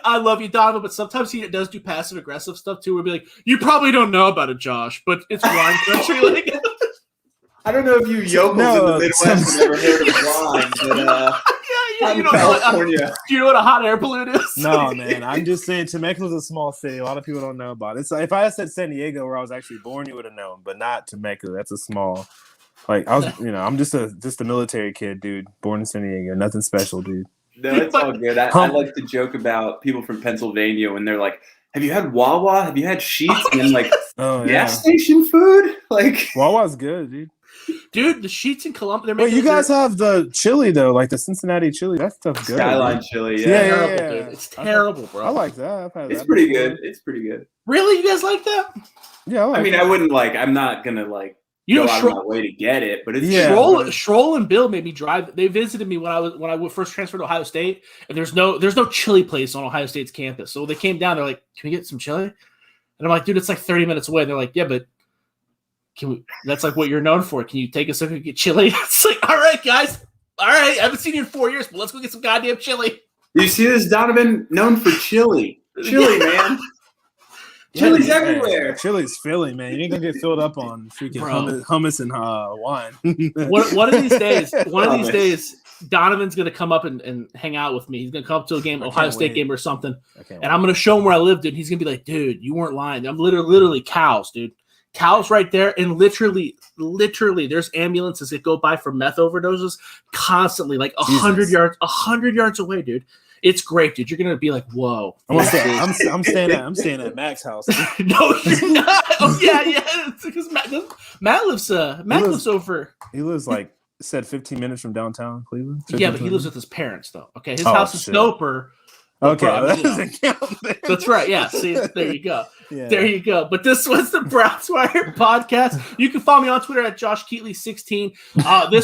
Speaker 1: I love you, Donovan, but sometimes he does do passive aggressive stuff too. We'll be like, you probably don't know about it, Josh, but it's wine country. Like,
Speaker 2: I don't know if you yokels in the Midwest have ever heard of wine, but
Speaker 1: yeah, you know
Speaker 2: California.
Speaker 1: do you know what a hot air balloon is?
Speaker 3: No, man. I'm just saying Temecula's a small city. A lot of people don't know about it. It's like, if I had said San Diego, where I was actually born, you would have known, but not Temecula. That's a small. Like I was, I'm just a military kid, dude. Born in San Diego. Nothing special, dude.
Speaker 2: No, it's all good. I like to joke about people from Pennsylvania when they're like, have you had Wawa? Have you had Sheetz? And then like, gas station food? Like,
Speaker 3: Wawa's good, dude.
Speaker 1: Dude, the Sheetz in Columbus.
Speaker 3: Wait, you guys have the chili though, like the Cincinnati chili. That stuff's good.
Speaker 2: Skyline
Speaker 3: man.
Speaker 2: chili,
Speaker 1: It's terrible, dude. It's terrible, bro.
Speaker 3: I like that. I've had
Speaker 2: it's
Speaker 3: that
Speaker 2: pretty
Speaker 3: before.
Speaker 2: good. It's pretty good.
Speaker 1: Really, you guys like that?
Speaker 3: Yeah,
Speaker 2: I mean, I wouldn't like. I'm not gonna like go out of my way to get it, but it's
Speaker 1: Schroll and Bill made me drive. They visited me when I first transferred to Ohio State, and there's no chili place on Ohio State's campus. So they came down. They're like, "Can we get some chili?" And I'm like, "Dude, it's like 30 minutes away." And they're like, "Yeah, but can we? That's like what you're known for. Can you take us so we can get chili?" It's like, all right, guys. All right, I haven't seen you in 4 years, but let's go get some goddamn chili.
Speaker 2: You see this, Donovan? Known for chili, man. Chili's everywhere.
Speaker 3: Chili's Philly, man. You ain't gonna get filled up on freaking hummus and wine.
Speaker 1: One of these days, Donovan's gonna come up and hang out with me. He's gonna come up to a game, Ohio State game or something, and I'm gonna show him where I live, dude. He's gonna be like, "Dude, you weren't lying. I'm literally cows, dude. Cows right there, and literally, there's ambulances that go by for meth overdoses constantly, like 100 yards away, dude. It's great, dude. You're gonna be like, whoa.
Speaker 3: I'm staying at Mac's house.
Speaker 1: No, you're not. Oh yeah. It's because Matt lives over.
Speaker 3: He lives like 15 minutes from downtown Cleveland.
Speaker 1: Yeah, but he lives with his parents though. Okay, his house is Snoper.
Speaker 3: Okay,
Speaker 1: that's right. Yeah, see, there you go.
Speaker 3: Yeah.
Speaker 1: There you go. But this was the Browns Wire podcast. You can follow me on Twitter at Josh Keatley 16. I'm going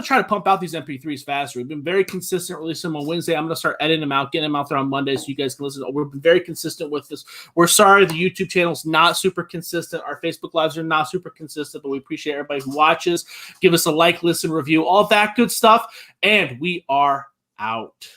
Speaker 1: to try to pump out these MP3s faster. We've been very consistent releasing them on Wednesday. I'm going to start editing them out, getting them out there on Monday so you guys can listen. We've been very consistent with this. We're sorry the YouTube channel's not super consistent. Our Facebook Lives are not super consistent, but we appreciate everybody who watches. Give us a like, listen, review, all that good stuff. And we are out.